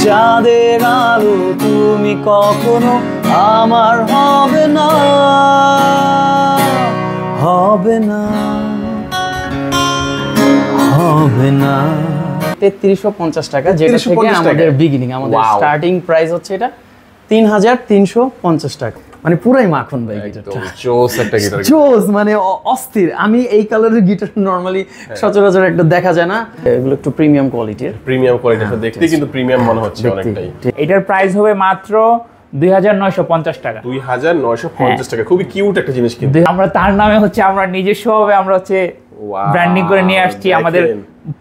চাঁদের আলো তুমি কখনো আমার হবে না, হবে না, হবে না। 3350 টাকা, যেটা থেকে আমাদের বিগিনিং, আমাদের স্টার্টিং প্রাইস হচ্ছে এটা 3350 টাকা। মানে পুরাই মাখন ভাই গিটারটা, জোস একটা গিটার, জোস মানে অস্থির। আমি এই কালারের গিটার নরমালি সচরাচর একটা দেখা যায় না, এগুলো একটু প্রিমিয়াম কোয়ালিটির, প্রিমিয়াম কোয়ালিটিটা দেখতে কিন্তু প্রিমিয়াম মনে হচ্ছে অনেকটাই। এটার প্রাইস হবে মাত্র 2950 টাকা। 2950 টাকা, খুবই কিউট একটা জিনিস। কিন্তু আমরা তার নামে হচ্ছে আমরা নিজস্বভাবে আমরা হচ্ছে ব্র্যান্ডিং করে নিয়ে আসছি আমাদের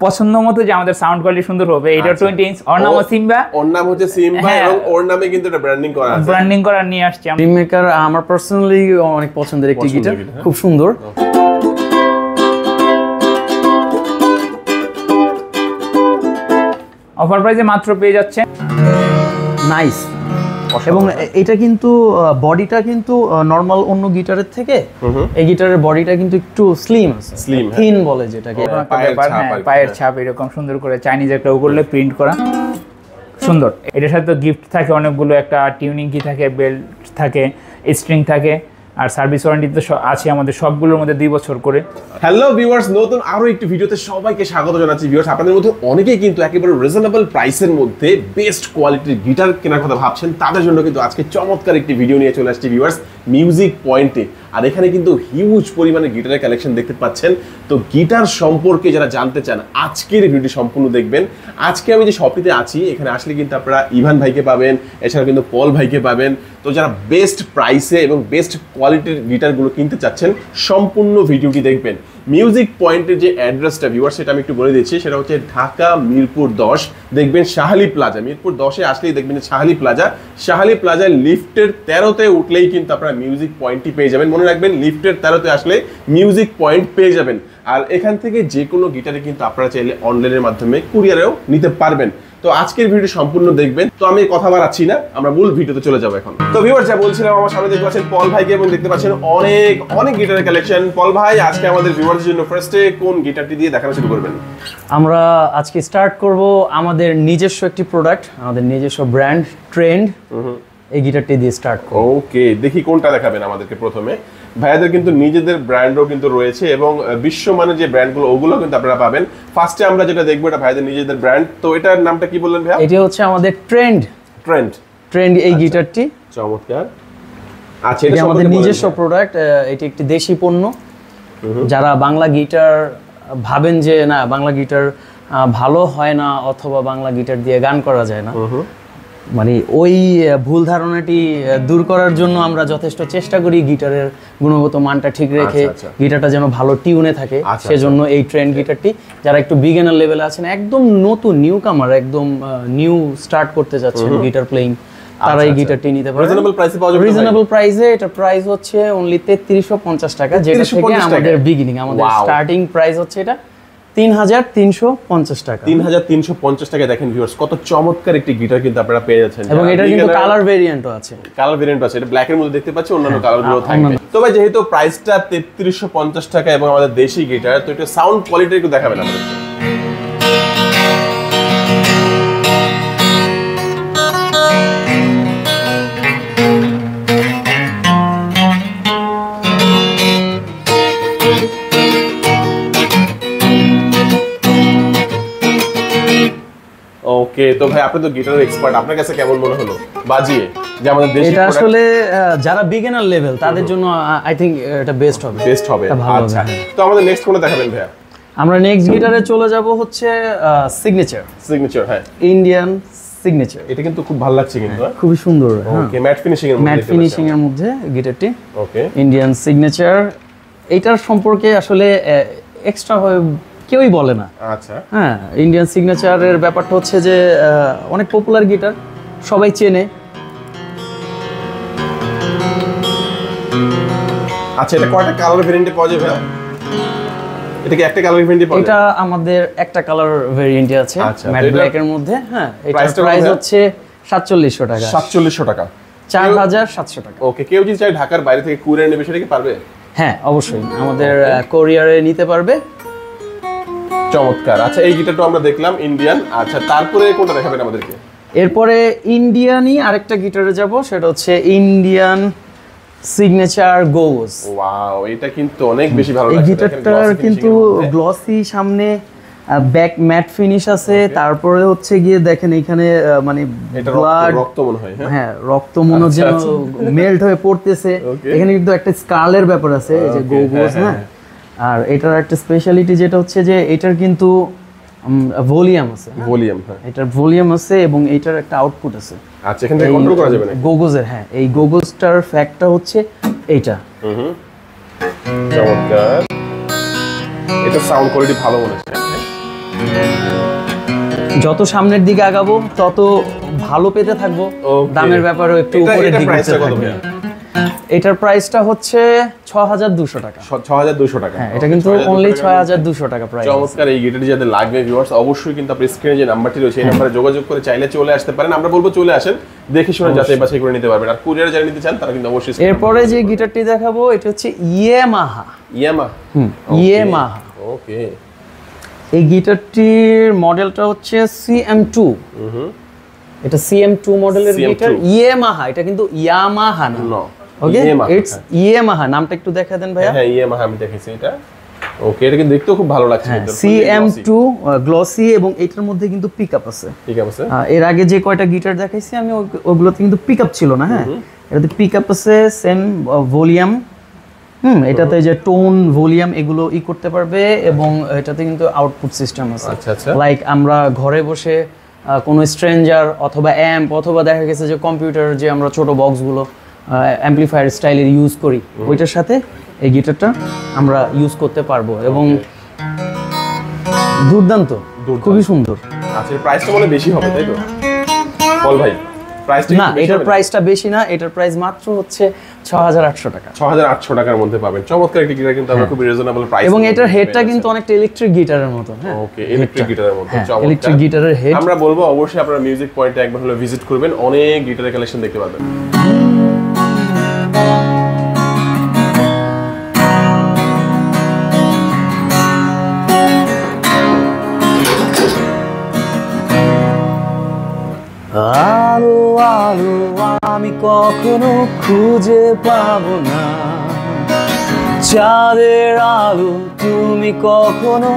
পছন্দ মতো, যে আমাদের সাউন্ড কোয়ালিটি সুন্দর হবে। এটা 20 ইঞ্চ, ওর নাম সিম্বা, ওর নাম হচ্ছে সিম্বা, এবং ওর নামে কিন্তু এটা ব্র্যান্ডিং করা আছে, ব্র্যান্ডিং করা নিয়ে আসছি। ড্রিম মেকার আমার পার্সোনালি অনেক পছন্দের একটি গিটার, খুব সুন্দর। অফার প্রাইসে মাত্র পেয়ে যাচ্ছে, নাইস। এবং এটা কিন্তু বডিটা কিন্তু নরমাল অন্য গিটারের থেকে এই গিটারের বডিটা কিন্তু একটু স্লিম আছে, থিন বলে যেটাকে, পায়ের ছাপ এরকম সুন্দর করে চাইনিজ একটা করলে প্রিন্ট করা সুন্দর। এটার সাথে গিফট থাকে অনেকগুলো, একটা টিউনিং কি থাকে, বেল্ট থাকে, স্ট্রিং থাকে, আর সার্ভিস ওয়ারেন্টি তো আছে আমাদের সবগুলোর মধ্যে 2 বছর করে। হ্যালো ভিউয়ার্স, নতুন আরো একটি ভিডিওতে সবাইকে স্বাগত জানাচ্ছি। ভিউয়ার্স, আপনাদের মধ্যে অনেকেই কিন্তু একেবারে রিজনেবল প্রাইসের মধ্যে বেস্ট কোয়ালিটির গিটার কেনার কথা ভাবছেন, তাদের জন্য কিন্তু আজকে চমৎকার একটি ভিডিও নিয়ে চলে আসছি ভিউয়ার্স, মিউজিক পয়েন্টে। আর এখানে কিন্তু হিউজ পরিমাণে গিটারের কালেকশন দেখতে পাচ্ছেন। তো গিটার সম্পর্কে যারা জানতে চান, আজকের এই ভিডিওটি সম্পূর্ণ দেখবেন। আজকে আমি যে শপটিতে আছি, এখানে আসলে কিন্তু আপনারা ইভান ভাইকে পাবেন, এছাড়া কিন্তু পল ভাইকে পাবেন। তো যারা বেস্ট প্রাইসে এবং বেস্ট কোয়ালিটির গিটারগুলো কিনতে চাচ্ছেন, সম্পূর্ণ ভিডিওটি দেখবেন। মিউজিক পয়েন্টের যে অ্যাড্রেসটা ভিউয়ার্স, সেটা আমি একটু বলে দিচ্ছি। সেটা হচ্ছে ঢাকা মিরপুর 10, দেখবেন শাহালি প্লাজা। মিরপুর 10-এ আসলেই দেখবেন শাহালি প্লাজা। শাহালি প্লাজায় লিফটের 13তে উঠলেই কিন্তু আপনারা মিউজিক পয়েন্টটি পেয়ে যাবেন। মনে রাখবেন, লিফটের 13তে আসলে মিউজিক পয়েন্ট পেয়ে যাবেন। আর এখান থেকে যে কোনো গিটারে কিন্তু আপনারা চাইলে অনলাইনের মাধ্যমে কুরিয়ারেও নিতে পারবেন। তো আজকের ভিডিও সম্পূর্ণ দেখবেন। তো আমি কথা বাড়াচ্ছি না, আমরা মূল ভিডিওতে চলে যাবো এখন। তো ভিউয়ার্স, যা বলছিলাম, আমার সামনে দেখতে পাচ্ছেন পল ভাইকে এবং দেখতে পাচ্ছেন অনেক গিটারের কালেকশন। পল ভাই, আজকে আমাদের ভিউয়ার্সদের জন্য ফার্স্টে কোন গিটারটি দিয়ে দেখানো শুরু করবেন? আমরা আজকে স্টার্ট করব আমাদের নিজস্ব একটি প্রোডাক্ট, আমাদের নিজস্ব ব্র্যান্ড ট্রেন্ড, এই গিটারটি দিয়ে স্টার্ট করব। ওকে, দেখি কোনটা দেখাবেন আমাদেরকে প্রথমে। ভাইয়াদের কিন্তু নিজেদের ব্র্যান্ডও কিন্তু রয়েছে, এবং বিশ্বমানের যে ব্র্যান্ডগুলো ওগুলো কিন্তু আপনারা পাবেন। ফার্স্টে আমরা যেটা দেখবো, এটা ভাইয়াদের নিজেদের ব্র্যান্ড। তো এটার নামটা কি বললেন ভাইয়া? এটা হচ্ছে আমাদের ট্রেন্ড এই গিটারটি। চমৎকার। আচ্ছা, এটা আমাদের নিজস্ব প্রোডাক্ট, এটি একটি দেশি পণ্য। যারা বাংলা গিটার ভাবেন যে না, বাংলা গিটার ভালো হয় না, অথবা বাংলা গিটার দিয়ে গান করা যায় না, মানে ওই ভুল ধারণাটি দূর করার জন্য আমরা যথেষ্ট চেষ্টা করি গিটারের গুণগত মানটা ঠিক রেখে, গিটারটা যেন ভালো টিউনে থাকে। সেজন্য এই ট্রেন্ড গিটারটি, যারা একটু বিগিনার লেভেলে আছেন, একদম নতুন নিউ কামার, একদম নিউ স্টার্ট করতে যাচ্ছেন গিটার প্লেইং, তারা এই গিটারটি নিতে পারে রিজনেবল প্রাইসে পাওয়া যাবে। রিজনেবল প্রাইসে এটা প্রাইস হচ্ছে অনলি 3350 টাকা, যেটা থেকে আমাদের বিগিনিং, আমাদের স্টার্টিং প্রাইস হচ্ছে এটা 3350 টাকা। 3350 টাকা। দেখেন ভিউয়ার্স, কত চমৎকার একটি গিটার কিন্তু আপনারা পেয়ে যাচ্ছেন। এবং এটা কিন্তু কালার ভেরিয়েন্টও আছে, এটা ব্ল্যাক এর মধ্যে দেখতে পাচ্ছি, অন্যান্য কালারগুলো থাকবে। তো ভাই, যেহেতু প্রাইসটা 3350 টাকা এবং আমাদের দেশি গিটার, তো এটা সাউন্ড কোয়ালিটি একটু দেখাবেন আমাদের। ওকে, তো ভাই, আপনি তো গিটারের এক্সপার্ট, আপনার কাছে কেমন মনে হলো বাজিয়ে যে আমাদের দেশি? এটা আসলে যারা বিগিনার লেভেল, তাদের জন্য আই থিংক এটা বেস্ট হবে। আচ্ছা, তো আমাদের নেক্সট কোনটা দেখাবেন ভাইয়া? আমরা নেক্সট গিটারে চলে যাব হচ্ছে সিগনেচার। হ্যাঁ, ইন্ডিয়ান সিগনেচার। এটা কিন্তু খুব ভালো লাগছে, কিন্তু খুবই সুন্দর। ওকে, ম্যাট ফিনিশিং এর মধ্যে গিটারটি। ওকে, ইন্ডিয়ান সিগনেচার। এইটার সম্পর্কে আসলে এক্সট্রা ভাবে কেউই বলে না। আচ্ছা, হ্যাঁ, ইন্ডিয়ান সিগনেচারের ব্যাপারটা হচ্ছে যে অনেক পপুলার গিটার, সবাই চেনে। আচ্ছা, এটা কয়টা কালার ভেরিয়েন্টে পাওয়া যাবে? এটা কি একটা কালার ভেরিয়েন্টে পাওয়া যাবে? এটা আমাদের একটা কালার ভেরিয়েন্টে আছে, ম্যাট ব্ল্যাক এর মধ্যে। হ্যাঁ, এটার প্রাইস হচ্ছে 4700 টাকা। 4700 টাকা, 4700 টাকা। ওকে, কেউ যদি চায় ঢাকার বাইরে থেকে কুরিয়ার নেবে, সেটা কি পারবে? হ্যাঁ, অবশ্যই আমাদের কোরিয়ারে নিতে পারবে। চমৎকার। আচ্ছা, এই গিটারটা আমরা দেখলাম ইন্ডিয়ান। আচ্ছা, তারপরে কোনটা দেখাবেন আমাদেরকে? এরপরে ইন্ডিয়ানই আরেকটা গিটারে যাব, সেটা হচ্ছে ইন্ডিয়ান সিগনেচার গোগোস। ওয়াও, এটা কিন্তু অনেক বেশি ভালো এই লাগছে। গিটারটার কিন্তু গ্লসি সামনে, ব্যাক ম্যাট ফিনিশ আছে, তারপরে হচ্ছে গিয়ে দেখেন এখানে মানে এটা ব্লাড, রক্ত মনে হয়। হ্যাঁ রক্ত মনে হচ্ছে মেল্ট হয়ে পড়তেছে। এখানে কিন্তু একটা স্কালের ব্যাপার আছে, এই যে গোগোস, হ্যাঁ। আর এটার একটা স্পেশালিটি যেটা হচ্ছে যে এটার কিন্তু ভলিউম আছে, ভলিউম, হ্যাঁ এটার ভলিউম আছে এবং এটার একটা আউটপুট আছে। আচ্ছা, এখান থেকে কন্ট্রোল করা যাবে না গোগোসের? হ্যাঁ, এই গোগোসটার ফ্যাক্টটা হচ্ছে এইটা। চমৎকার, এটা সাউন্ড কোয়ালিটি ভালো মনে হচ্ছে। যত সামনের দিকে আগাবো তত ভালো পেতে থাকবো। দামের ব্যাপারেও একটু উপরের দিকে উঠতে থাকবে। এটার প্রাইসটা হচ্ছে 6200 টাকা। 6200 টাকা, হ্যাঁ, এটা কিন্তু অনলি 6200 টাকা প্রাইস। চমৎকার। এই গিটারটি যাদের লাগবে ভিউয়ার্স, অবশ্যই কিন্তু আপনি স্ক্রিনে যে নাম্বারটি রয়েছে এই নাম্বারে যোগাযোগ করে চাইলে চলে আসতে পারেন। আমরা বলবো চলে আসেন, দেখে শুনে যাচাই বাছাই করে নিতে পারবেন। আর কুরিয়ারে যারা নিতে চান তারা কিন্তু অবশ্যই। এরপরে যে গিটারটি দেখাবো এটা হচ্ছে ইয়ামাহা। ইয়ামাহা, ওকে। এই গিটারটির মডেলটা হচ্ছে CM2। এটা CM2 মডেলের গিটার। ইয়ামাহা, এটা কিন্তু ইয়ামাহা না। ওকে, ইটস ইয়ামাহা। নামটা একটু দেখা দেন ভাইয়া। হ্যাঁ, ইয়ামাহা আমি দেখেছি এটা। ওকে, এটা কিন্তু দেখতেও খুব ভালো লাগছে। CM2 গ্লসি, এবং এটার মধ্যে কিন্তু পিকআপ আছে। পিকআপ আছে। এর আগে যে কয়টা গিটার দেখাইছি আমি ওগুলোতে কিন্তু পিকআপ ছিল না। হ্যাঁ, এটাতে পিকআপ আছে, সেম ভলিউম। এটাতে যে টোন, ভলিউম এগুলো করতে পারবে, এবং এটাতে কিন্তু আউটপুট সিস্টেম আছে। আচ্ছা আচ্ছা। লাইক আমরা ঘরে বসে কোনো স্ট্রেঞ্জার অথবা অ্যাম্প অথবা দেখা গেছে যে কম্পিউটার যে আমরা ছোট বক্সগুলো অ্যাম্পলিফায়ার স্টাইলের ইউজ করি, ওইটার সাথে এই গিটারটা আমরা ইউজ করতে পারবো, এবং দুর্দান্ত, খুবই সুন্দর। আচ্ছা, প্রাইসটা বলে বেশি হবে তাই তো বল ভাই? প্রাইসটা না, এটার প্রাইসটা বেশি না, এটার প্রাইস মাত্র হচ্ছে 6800 টাকা। 6800 টাকার মধ্যে পাবেন চমৎকার একটি গিটার, কিন্তু আমরা খুব রিজনেবল প্রাইস। এবং এটার হেডটা কিন্তু অনেকটা ইলেকট্রিক গিটারের মতো। হ্যাঁ, ওকে, ইলেকট্রিক গিটারের মতো। চমৎকার ইলেকট্রিক গিটারের হেড। আমরা বলবো অবশ্যই আপনারা মিউজিক পয়েন্টে একবার হলো ভিজিট করবেন, অনেক গিটারের কালেকশন দেখতে পাবেন। আলো আলো আমি কখনো খুঁজে পাবো না, চাঁদের আলো তুমি কখনো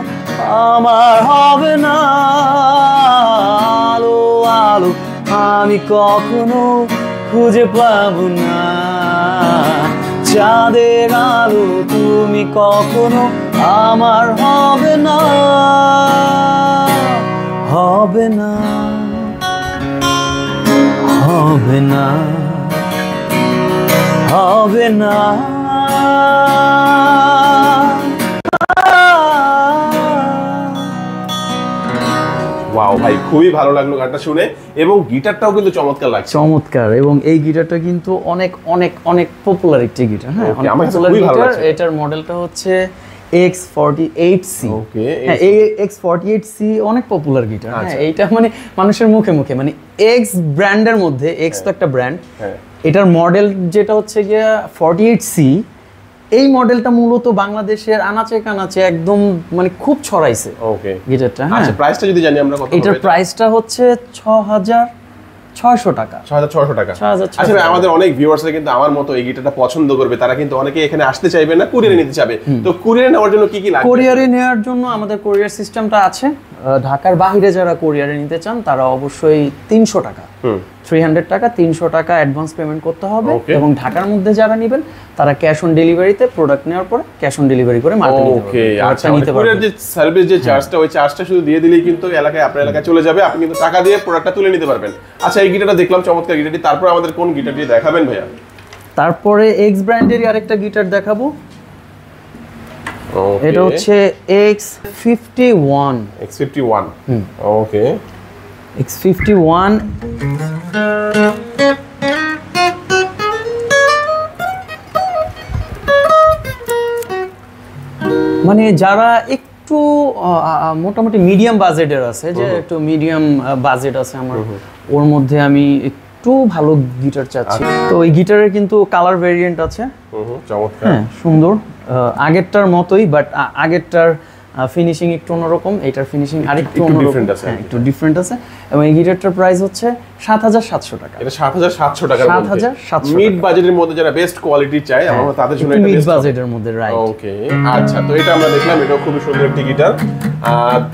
আমার হবে না। আলো আলো আমি কখনো খুঁজে পাবো না, চাঁদের আলো তুমি কখনো আমার হবে না, হবে না, হবে না, হবে না। ওয়াও ভাই, খুবই ভালো লাগলো গানটা শুনে, এবং গিটারটাও কিন্তু চমৎকার লাগছে। চমৎকার, এবং এই গিটারটা কিন্তু অনেক অনেক অনেক পপুলার একটি গিটার। হ্যাঁ, অনেক আমার কাছে পপুলার খুবই ভালো গিটার। লাগছে। এটার মডেলটা হচ্ছে X48C। ওকে, হ্যাঁ, এই X48C অনেক পপুলার গিটার। হ্যাঁ, এইটা মানে মানুষের মুখে মুখে, মানে X ব্র্যান্ডের মধ্যে, X তো একটা ব্র্যান্ড, এটার মডেল যেটা হচ্ছে গিয়া 48C, এই মডেলটা মূলত বাংলাদেশের আনাচে কানাচে একদম মানে খুব ছড়াইছে। ওকে, গিটারটা। আচ্ছা, প্রাইসটা যদি জানি আমরা কত হবে? এটার প্রাইসটা হচ্ছে 6600 টাকা। 6600 টাকা। 6600 আচ্ছা ভাই, আমাদের অনেক ভিউয়ার্সরা কিন্তু আমার মতো এই গিটারটা পছন্দ করবে, তারা কিন্তু অনেকে এখানে আসতে চাইবে না, কুরিয়ারে নিতে চাবে। তো কুরিয়ারে নেওয়ার জন্য কি কি লাগবে? কোরিয়ারে নেওয়ার জন্য আমাদের কোরিয়ার সিস্টেমটা আছে। ঢাকার বাইরে যারা কোরিয়ারে নিতে চান তারা অবশ্যই 300 টাকা, 300 টাকা, 300 টাকা অ্যাডভান্স পেমেন্ট করতে হবে। এবং ঢাকার মধ্যে যারা নেবেন তারা ক্যাশ অন ডেলিভারিতে, প্রোডাক্ট নেওয়ার পরে ক্যাশ অন ডেলিভারি করে মার্কেট নিতে পারবেন। ওকে, আচ্ছা, কুরিয়ার যে সার্ভিস যে চার্জটা, ওই চার্জটা শুধু দিয়ে দিলেই কিন্তু এলাকায়, আপনার এলাকায় চলে যাবে, আপনি কিন্তু টাকা দিয়ে প্রোডাক্টটা তুলে নিতে পারবেন। আচ্ছা, এই গিটারটা দেখলাম, চমৎকার গিটারটি। তারপর আমাদের কোন গিটারটি দেখাবেন ভাইয়া? তারপরে এক্স ব্র্যান্ডেরই আরেকটা গিটার দেখাবো। এটা হচ্ছে X51। X51, ওকে, X51। মানে যারা একটু মোটামুটি মিডিয়াম বাজেটের আছে, যে একটু মিডিয়াম বাজেট আছে আমার, ওর মধ্যে আমি একটু ভালো গিটার চাচ্ছি, তো এই গিটারের কিন্তু কালার ভেরিয়েন্ট আছে। চমৎকার, হ্যাঁ, সুন্দর, আগেরটার মতোই, বাট আগেরটার ফিনিশিং একটু অন্যরকম, এটার ফিনিশিং আরেকটু একটু অন্যরকম, different আছে। হ্যাঁ একটু ডিফারেন্ট আছে। এবং এই গিটারটার প্রাইস হচ্ছে ৭৭০০ টাকা। এটা ৭৭০০ টাকার মধ্যে ৭৭০০ মিড বাজেটের মধ্যে যারা বেস্ট কোয়ালিটি চায় আমার তাদের জন্য এটা মিড বেস্ট বাজেটের মধ্যে, রাইট। ওকে আচ্ছা, তো এটা আমরা দেখলাম, এটাও খুবই সুন্দর একটি গিটার।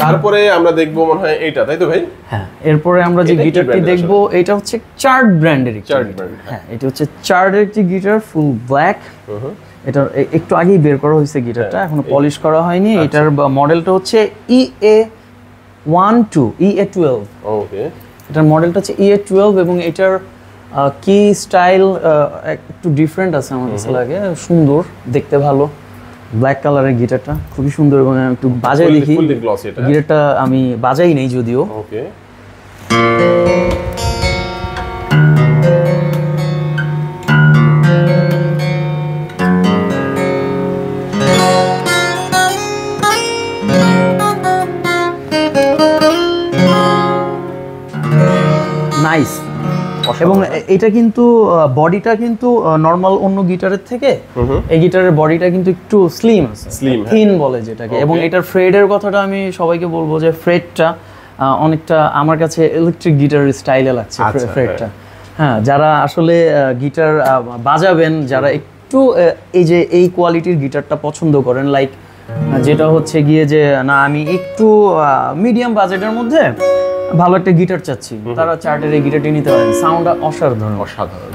তারপরে আমরা দেখবো মনে হয় এইটা, তাই তো ভাই? হ্যাঁ, এরপরে আমরা যে এটা কি গিটারটি brand-এর দেখবো এটা হচ্ছে চার্ট ব্র্যান্ডের একটি চার্ট guitar। brand, হ্যাঁ, এটা হচ্ছে চার্টের একটি গিটার, ফুল ব্ল্যাক। এটা একটু আগেই বের করা হয়েছে গিটারটা, এখনো পলিশ করা হয়নি। এটার মডেলটা হচ্ছে EA12। ওকে, এটার মডেলটা হচ্ছে EA12 এবং এটার কি স্টাইল একটু ডিফারেন্ট আছে আমার কাছে লাগে, সুন্দর দেখতে, ভালো ব্ল্যাক কালারের গিটারটা খুবই সুন্দর। এবং একটু বাজাই দেখি ফুললি গ্লসি এটা। গিটারটা, আমি বাজাই নেই যদিও। ওকে, নাইস। এবং এটা কিন্তু বডিটা কিন্তু নরমাল অন্য গিটারের থেকে এই গিটারের বডিটা কিন্তু একটু স্লিম আছে, Slim, থিন বলে যেটাকে। এবং এটার ফ্রেডের কথাটা আমি সবাইকে বলবো যে ফ্রেডটা অনেকটা আমার কাছে ইলেকট্রিক গিটারের স্টাইলে লাগছে আচ্ছা, ফ্রেডটা। হ্যাঁ, যারা আসলে গিটার বাজাবেন, যারা একটু এই কোয়ালিটির গিটারটা পছন্দ করেন, লাইক যেটা হচ্ছে গিয়ে যে না আমি একটু মিডিয়াম বাজেটের মধ্যে ভালো একটা গিটার চাচ্ছি, তারা চার্টের এই গিটারটি নিতে পারেন। সাউন্ড অসাধারণ, অসাধারণ।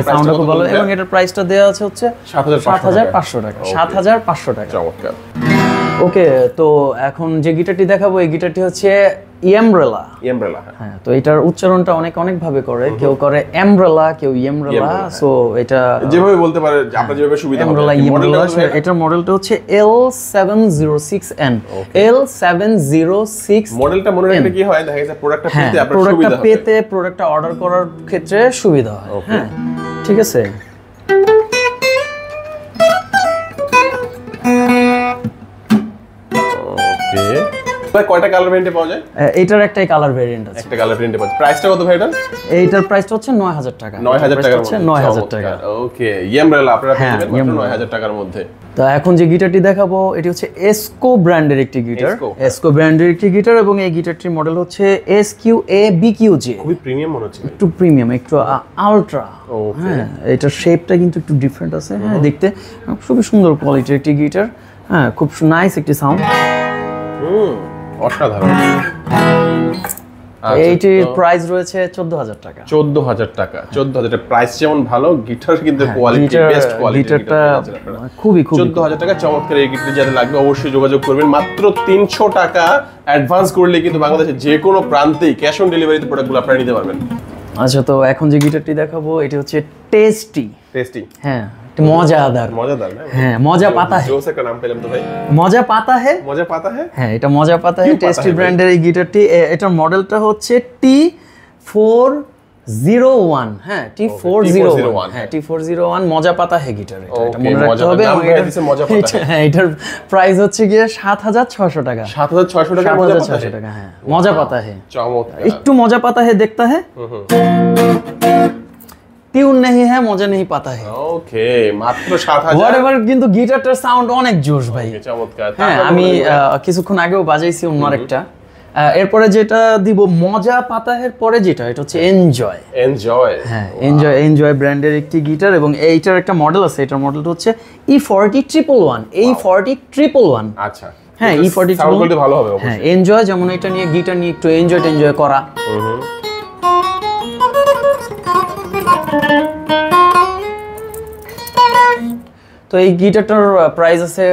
সাউন্ডটা খুব ভালো। এবং এটার প্রাইসটা দেওয়া আছে হচ্ছে ৭৫০০ টাকা। ৭৫০০ টাকা। চমৎকার। ওকে, তো এখন যে গিটারটি দেখাবো এই গিটারটি হচ্ছে ইয়ামব্রেলা। ইয়ামব্রেলা, হ্যাঁ, তো এটার উচ্চারণটা অনেক ভাবে করে, কেউ করে এমব্রেলা, কেউ ইয়ামব্রেলা। সো এটা যেভাবে বলতে পারে, আপনার যেভাবে সুবিধা হবে। এমব্রেলা, ইয়ামব্রেলা। এটার মডেলটা হচ্ছে L706N। L706 মডেলটা মনে রাখলে কি হয়, দেখা যাচ্ছে প্রোডাক্টটা হ্যাঁ, পেতে আপনার প্রোডাক্টটা সুবিধা হবে। পেতে, প্রোডাক্টটা অর্ডার করার ক্ষেত্রে সুবিধা হয়। হ্যাঁ, ঠিক আছে। ওকে, ভাই কয়টা কালার ভেরিয়েন্টে পাওয়া যায়? এইটার একটাই কালার ভেরিয়েন্ট আছে। একটা কালার ভেরিয়েন্টে পাওয়া যায়। প্রাইসটা কত ভাই এটা? এইটার প্রাইসটা হচ্ছে ৯০০০ টাকা। ৯০০০ টাকার হচ্ছে মধ্যে। ৯০০০ টাকা। ওকে, ইয়ামব্রেলা আপনারা পেয়ে হ্যাঁ, যাবেন মাত্র ইয়ামব্রেলা। ৯০০০ টাকার মধ্যে। তো এখন যে গিটারটি দেখাবো এটি হচ্ছে এসকো ব্র্যান্ডের একটি গিটার। এসকো। এসকো ব্র্যান্ডের একটি গিটার এবং এই গিটারটির মডেল হচ্ছে SQA-BQJ। খুবই প্রিমিয়াম মনে হচ্ছে। একটু প্রিমিয়াম, একটু আলট্রা। Okay. হ্যাঁ, এটার শেপটা কিন্তু একটু ডিফারেন্ট আছে। হ্যাঁ, দেখতে খুবই সুন্দর কোয়ালিটির একটি গিটার। হ্যাঁ, খুব নাইস একটি সাউন্ড। অসাধারণ। এইটির প্রাইস রয়েছে ১৪০০০ টাকা। ১৪০০০ টাকা। ১৪০০০ প্রাইস যেমন ভালো, গিটার কিন্তু কোয়ালিটি, বেস্ট কোয়ালিটি গিটারটা খুবই ১৪০০০ টাকা। চমৎকার এই গিটার যাদের লাগবে অবশ্যই যোগাযোগ করবেন। মাত্র ৩০০ টাকা অ্যাডভান্স করলে কিন্তু বাংলাদেশের যে কোনো প্রান্তেই ক্যাশ অন ডেলিভারিতে প্রোডাক্টগুলো আপনারা নিতে পারবেন। আচ্ছা, তো এখন যে গিটারটি দেখাবো এটি হচ্ছে টেস্টি। টেস্টি, হ্যাঁ, মজাদার। মজাদার না? হ্যাঁ, মজা পাতা হে। জোস একটা নাম পেলাম তো ভাই। মজা পাতা হে। মজা পাতা হে। হ্যাঁ, এটা মজা পাতা হে, কি পাতা টেস্টি হে ভাই? ব্র্যান্ডের এই গিটারটি। এটার মডেলটা হচ্ছে T401। হ্যাঁ, T401। হ্যাঁ, T401 মজা পাতা হে গিটার। এটা Okay, মনে রাখতে মজা হবে। পাতা। এবং নাম হয়ে দিছে মজা পাতা হে। হ্যাঁ, এটার প্রাইস হচ্ছে গিয়ে ৭৬০০ টাকা। ৭৬০০ টাকা মজা পাতা হে। ৭৬০০ টাকা। হ্যাঁ, মজা পাতা হে। চমৎকার। একটু মজা পাতা হে দেখতা হে। টিউন नहीं है, মজা नहीं পাতা হে। ওকে, মাত্র ৭০০০। হোয়াটএভার, কিন্তু গিটারটার সাউন্ড অনেক জোশ ভাই। চমৎকার। হ্যাঁ, আমি কিছুক্ষণ আগেও বাজাইছি অন্য আরেকটা। এরপরে যেটা দিব মজা পাতাহের পরে যেটা, এটা হচ্ছে এনজয়। এনজয়। হ্যাঁ, এনজয় ব্র্যান্ডের একটি গিটার এবং এইটার একটা মডেল আছে। এটার মডেলটা হচ্ছে E40-111। E40-111। আচ্ছা, হ্যাঁ, E40 সাউন্ড কোয়ালিটি ভালো হবে হ্যাঁ, অবশ্যই। এনজয়, যেমন এটা নিয়ে গিটার নিয়ে একটু এনজয় করা। তো এই গিটারটার প্রাইস আছে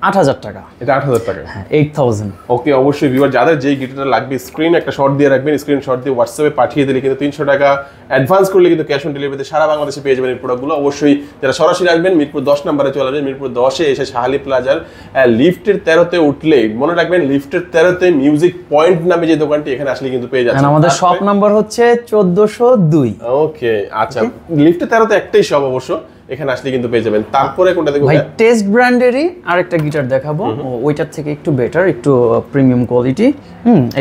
৮০০০ টাকা। এটা ৮০০০ টাকা। হ্যাঁ, 8000। ওকে, অবশ্যই ভিউয়ার যাদের যেই গিটারটা লাগবে স্ক্রিন একটা শট দিয়ে রাখবেন, স্ক্রিনশট দিয়ে হোয়াটসঅ্যাপে পাঠিয়ে দিলে কিন্তু ৩০০ টাকা অ্যাডভান্স করলে কিন্তু ক্যাশ অন ডেলিভারিতে সারা বাংলাদেশে পেয়ে যাবেন এই প্রোডাক্টগুলো। অবশ্যই যারা সরাসরি আসবেন মিরপুর ১০ নম্বরে চলে আসবেন। মিরপুর 10-এ এসে শাহালি প্লাজার লিফটের 13-তে উঠলে মনে রাখবেন লিফটের 13-তে মিউজিক পয়েন্ট নামে যে দোকানটি, এখানে আসলে কিন্তু পেয়ে যাচ্ছেন। আমাদের শপ নাম্বার হচ্ছে ১৪০২। ওকে, আচ্ছা, লিফটের 13-তে একটাই শপ অবশ্য, এখানে আসলে কিন্তু পেয়ে যাবেন। তারপরে কোনটা দেখবো ভাই? টেস্ট ব্র্যান্ডেরই আরেকটা গিটার দেখাবো, ওইটার থেকে একটু বেটার, একটু প্রিমিয়াম কোয়ালিটি।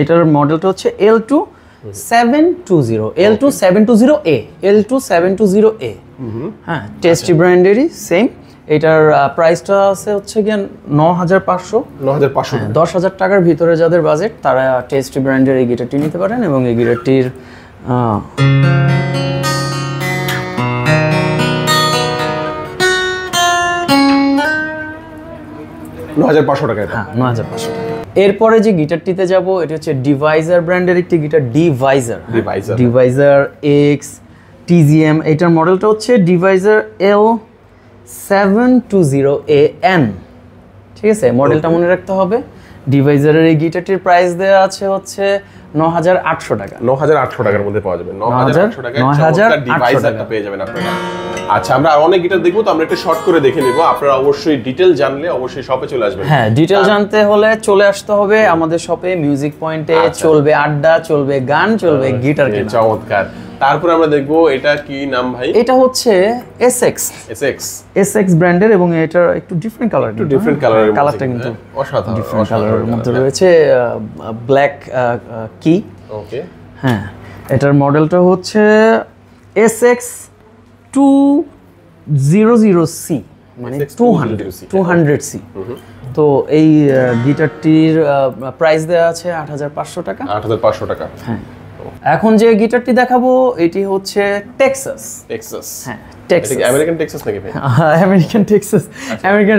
এটার মডেলটা হচ্ছে L2720। L2720A। L2720A। হ্যাঁ, টেস্টি ব্র্যান্ডেরই সেম। এটার প্রাইসটা আছে হচ্ছে গিয়ে 9500। 9500 10,000 টাকার ভিতরে যাদের বাজেট তারা টেস্টি ব্র্যান্ডের এই গিটারটি নিতে পারেন এবং এই গিটারটির 9500 টাকা এটা। হ্যাঁ 9500 টাকা। এরপরে যে গিটারটিতে যাব এটা হচ্ছে ডিভাইজার ব্র্যান্ডের একটি গিটার, ডিভাইজার এক্স টিজিএম। এটার মডেলটা হচ্ছে ডিভাইজার L720AN। ঠিক আছে, মডেলটা মনে রাখতে হবে। ডিভাইজারের এই গিটারটির প্রাইস দেওয়া আছে হচ্ছে 9800 টাকা। 9800 টাকার মধ্যে পাওয়া যাবে। 9800 টাকায় ডিভাইজারটা পেয়ে যাবেন আপনারা। আচ্ছা, আমরা অনেক গিটার দেখবো, তো আমরা একটা শর্ট করে দেখে নিব। আপনারা অবশ্যই ডিটেল জানলে অবশ্যই শপে চলে আসবেন। হ্যাঁ, ডিটেল জানতে হলে চলে আসতে হবে আমাদের শপে, মিউজিক পয়েন্টে। চলবে আড্ডা, চলবে গান, চলবে গিটার কেনা। চমৎকার। তারপর আমরা দেখবো এটা কি নাম ভাই? এটা হচ্ছে এসএক্স ব্র্যান্ডের এবং এটা একটু ডিফারেন্ট কালার, কালারটা কিন্তু অসাধারণ। ডিফারেন্ট কালারের মধ্যে রয়েছে ব্ল্যাক কি। ওকে, হ্যাঁ, এটার মডেলটা হচ্ছে SX200C, মানে 200C। তো এই গিটারটির প্রাইস দেওয়া আছে 8500 টাকা। 8500 টাকা। হ্যাঁ, এখন যে গিটারটি দেখাবো এটি হচ্ছে টেক্সাস। হ্যাঁ, টেক্সাস। আমেরিকান টেক্সাস নাকি ভাই? আমেরিকান টেক্সাস, আমেরিকান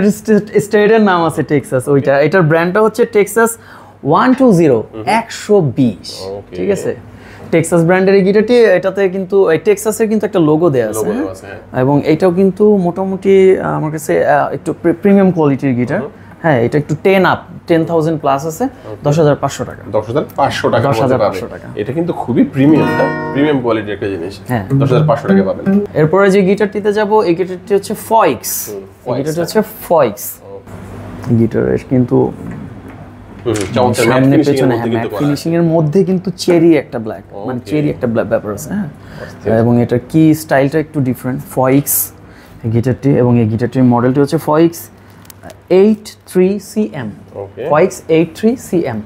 স্টেটের নাম আছে টেক্সাস। ওইটা, এটার ব্র্যান্ডটা হচ্ছে টেক্সাস 120। ঠিক আছে, টেক্সাস ব্র্যান্ডের এই গিটারটি। এটাতে কিন্তু এই টেক্সাসের কিন্তু একটা লোগো দেয়া আছে, এবং এটাও কিন্তু মোটামুটি আমার কাছে একটু প্রিমিয়াম কোয়ালিটির গিটার। হ্যাঁ, এটা একটু 10,000 প্লাস আছে। 10,500 টাকা। 10,500 টাকা। 10,500 টাকা। এটা কিন্তু খুবই প্রিমিয়াম, প্রিমিয়াম কোয়ালিটির একটা জিনিস। হ্যাঁ, 10,500 টাকা পাবেন। এরপরে যে গিটারটিতে যাব এই গিটারটি হচ্ছে ফয়েক্স। এই গিটারটি হচ্ছে ফয়েক্স গিটারের কিন্তু সামনে পেছনে ফিনিশিং এর মধ্যে কিন্তু চেরি একটা ব্ল্যাক, মানে চেরি একটা ব্ল্যাক ব্যাপার আছে। হ্যাঁ, এবং এটা কি স্টাইলটা একটু ডিফারেন্ট ফয়েক্স গিটারটি। এবং এই গিটারটির মডেলটি হচ্ছে ফয়েক্স 83CM, ফয়েক্স 83CM।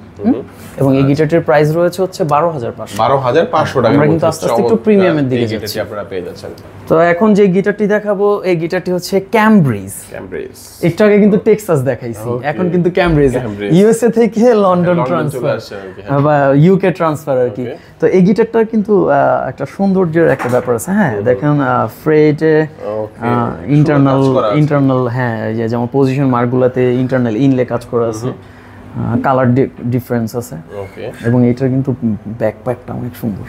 এবং এই গিটারটির প্রাইস রয়েছে হচ্ছে 12,500 টাকা। আমরা কিন্তু আস্তে আস্তে একটু প্রিমিয়ামের দিকে যাচ্ছি। আপনারা পেয়ে যাচ্ছেন। তো এখন যে গিটারটি দেখাবো এই গিটারটি হচ্ছে ক্যামব্রিজ। একটু আগে কিন্তু টেক্সাস দেখাইছি, এখন কিন্তু ক্যামব্রিজ। ইউএসএ থেকে লন্ডন ট্রান্সফার বা ইউকে ট্রান্সফার আর কি। তো এই গিটারটা কিন্তু একটা সৌন্দর্যের একটা ব্যাপার আছে। হ্যাঁ, দেখেন ফ্রেটে ইন্টারনাল, হ্যাঁ, যেমন পজিশন মার্কগুলোতে ইন্টারনাল ইনলে কাজ করা আছে, কালার ডিফারেন্স আছে। এবং এটার কিন্তু ব্যাকপ্যাকটা অনেক সুন্দর,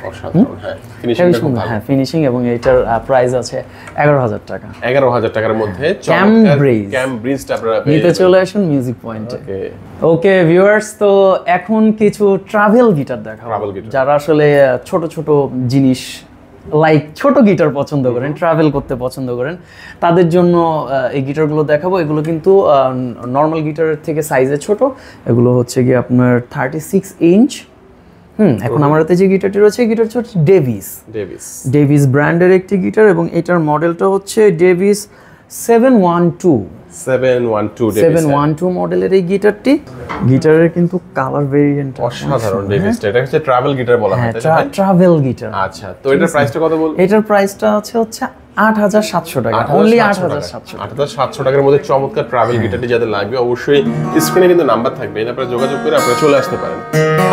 হ্যাঁ, ফিনিশিং। এবং এটার প্রাইস আছে 11,000 টাকা। 11,000 টাকার মধ্যে ক্যামব্রিজটা আপনারা নিতে চলে আসুন মিউজিক পয়েন্টে। ওকে ভিউয়ার্স, তো এখন কিছু ট্রাভেল গিটার দেখাবো। যারা আসলে ছোট ছোট জিনিস লাইক ছোট গিটার পছন্দ করেন, ট্রাভেল করতে পছন্দ করেন, তাদের জন্য এই গিটারগুলো দেখাবো। এগুলো কিন্তু নর্মাল গিটারের থেকে সাইজে ছোট। এগুলো হচ্ছে গিয়ে আপনার 36 ইঞ্চ। এখন আমার হাতে যে গিটারটি রয়েছে, গিটারটি হচ্ছে ডেভিস ব্র্যান্ডের একটি গিটার এবং এটার মডেলটা হচ্ছে ডেভিস 712 মডেলের এই গিটারটি। গিটারের কিন্তু কালার ভেরিয়েন্ট অসাধারণ। ডেভিসটা এটা হচ্ছে ট্রাভেল গিটার বলা হয়, হ্যাঁ, ট্রাভেল গিটার। আচ্ছা, তো এটার প্রাইসটা কত বল? এটার প্রাইসটা হচ্ছে 8,700 টাকা, অনলি 8,700 টাকার মধ্যে চমৎকার ট্রাভেল গিটারটি যাদের লাগবে অবশ্যই স্ক্রিনে কিন্তু নাম্বার থাকবে, আপনারা যোগাযোগ করে আপনারা চলে আসতে পারেন।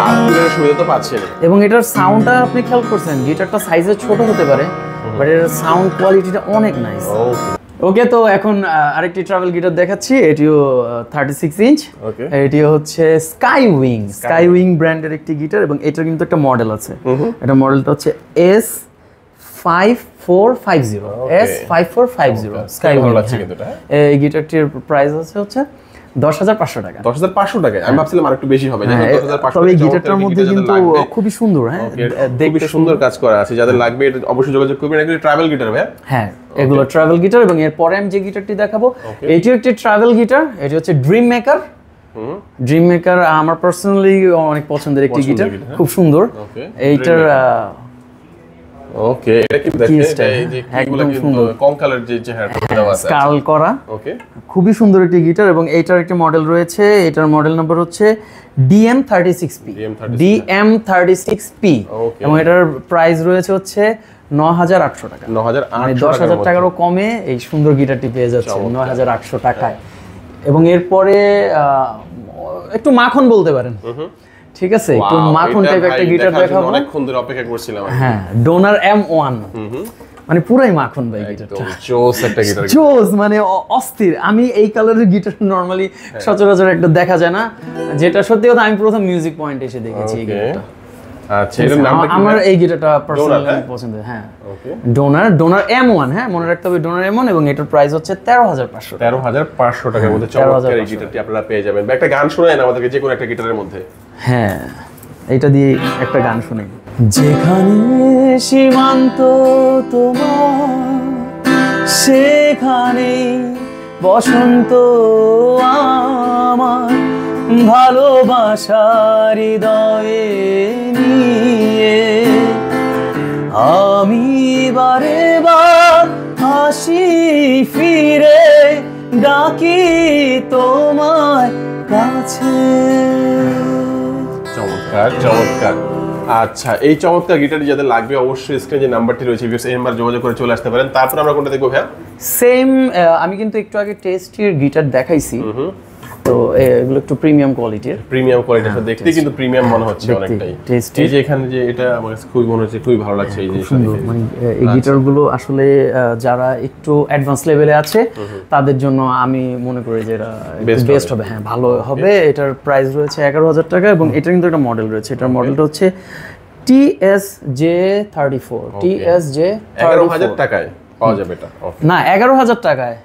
আর পুরো সুবিধা তো পাচ্ছেন। এবং এটার সাউন্ডটা আপনি খেয়াল করছেন, গিটারটা সাইজে ছোট হতে পারে বাট এর সাউন্ড কোয়ালিটিটা অনেক নাইস। ওকে, তো এখন আরেকটি ট্রাভেল গিটার দেখাচ্ছি। এটিও 36 ইঞ্চ। এটি হচ্ছে স্কাইউইং ব্র্যান্ডের একটি গিটার এবং এটার কিন্তু একটা মডেল আছে। এটা মডেলটা হচ্ছে S5450 স্কাইউইং। এই গিটারটির প্রাইস হচ্ছে 10,500 টাকা। 10,500 টাকা? আমি ভাবছিলাম আরেকটু বেশি হবে। তবে গিটারটার মধ্যে কিন্তু খুবই সুন্দর, হ্যাঁ, দেখতে সুন্দর কাজ করা আছে। যাদের লাগবে এটা অবশ্যই যোগাযোগ করবেন। এগুলো ট্রাভেল গিটার ভাই? হ্যাঁ, এগুলো ট্রাভেল গিটার। এবং এরপরে আমি যে গিটারটি দেখাবো এটিও একটি ট্রাভেল গিটার। এটি হচ্ছে ড্রিম মেকার। আমার পার্সোনালি অনেক পছন্দের একটি গিটার, খুব সুন্দর। এইটার ওকে, এটা কি দেখেন, এটা style, এই যে হ্যাঁ, কিগুলো একদম কিন্তু সুন্দর। কঙ্কালের যে চেহারাটা দেওয়া আছে। স্কাল করা, ওকে, খুবই সুন্দর একটি গিটার এবং এইটার একটি মডেল রয়েছে। এটার মডেল নাম্বার হচ্ছে DM36P। DM36P Okay. এবং এটার প্রাইস রয়েছে হচ্ছে 9,800 টাকা। 9,800 মানে 10,000 টাকারও কমে এই সুন্দর গিটারটি পেয়ে যাচ্ছে চমৎকার। 9,800 টাকায়। এবং এরপরে একটু মাখন বলতে পারেন, ঠিক আছে, একটু মাখন টাইপ একটা গিটার দেখাবো। অনেকক্ষণ ধরে অপেক্ষা করছিলাম আমি। হ্যাঁ, ডোনার M1, মানে পুরাই মাখন ভাই গিটারটা। একদম জোস একটা গিটার। জোস, মানে অস্থির। আমি এই কালারের গিটার নরমালি সচরাচর একটা দেখা যায় না, যেটা সত্যি কথা আমি প্রথম মিউজিক পয়েন্ট এসে দেখেছি এই গিটারটা। আচ্ছা, এর নামটা কি? আমার এই গিটারটা পার্সোনালি হ্যাঁ? পছন্দ। হ্যাঁ, ওকে, ডোনার M1। হ্যাঁ, মনে রাখতে হবে ডোনার M1 এবং এটার প্রাইস হচ্ছে 13,500 টাকা। 13,500 টাকার মধ্যে চমৎকার এই গিটারটি আপনারা পেয়ে যাবেন। একটা গান শোনায়েন আমাদেরকে, যে কোনো একটা গিটারের মধ্যে। হ্যাঁ, এইটা দিয়ে একটা গান শুনি। যেখানে সীমান্ত তোমার, সেখানে বসন্ত আমার, ভালোবাসার হৃদয়ে নিয়ে আমি বারে বার হাসি ফিরে ডাকি তোমার কাছে। চমৎকার চমৎকার। আচ্ছা, এই চমৎকার গিটারটি যাদের লাগবে অবশ্যই স্ক্রিনে যে নাম্বারটি রয়েছে এই নাম্বার যোগাযোগ করে চলে আসতে পারেন। তারপর আমরা কোনটা দেখবো ভাইয়া? সেম, আমি কিন্তু একটু আগে টেস্টির গিটার দেখাইছি, তো এগুলো একটু প্রিমিয়াম কোয়ালিটির। প্রিমিয়াম কোয়ালিটির সাথে দেখতে কিন্তু প্রিমিয়াম মনে হচ্ছে দেখতে, অনেকটাই। tasty। এই যে এখানে যে এটা আমার কাছে খুবই মনে হচ্ছে, খুবই ভালো লাগছে এই জিনিসটা সুন্দর, দেখে। মানে এই গিটারগুলো আসলে যারা একটু অ্যাডভান্স লেভেলে আছে তাদের জন্য আমি মনে করি যে এটা বেস্ট হবে। হ্যাঁ, ভালো হবে। এটার প্রাইস রয়েছে 11,000 টাকা এবং এটা কিন্তু একটা মডেল রয়েছে। এটার মডেলটা হচ্ছে TSJ34। TSJ34 11,000 টাকায় পাওয়া যাবে এটা? ওকে, না, 11,000 টাকায়।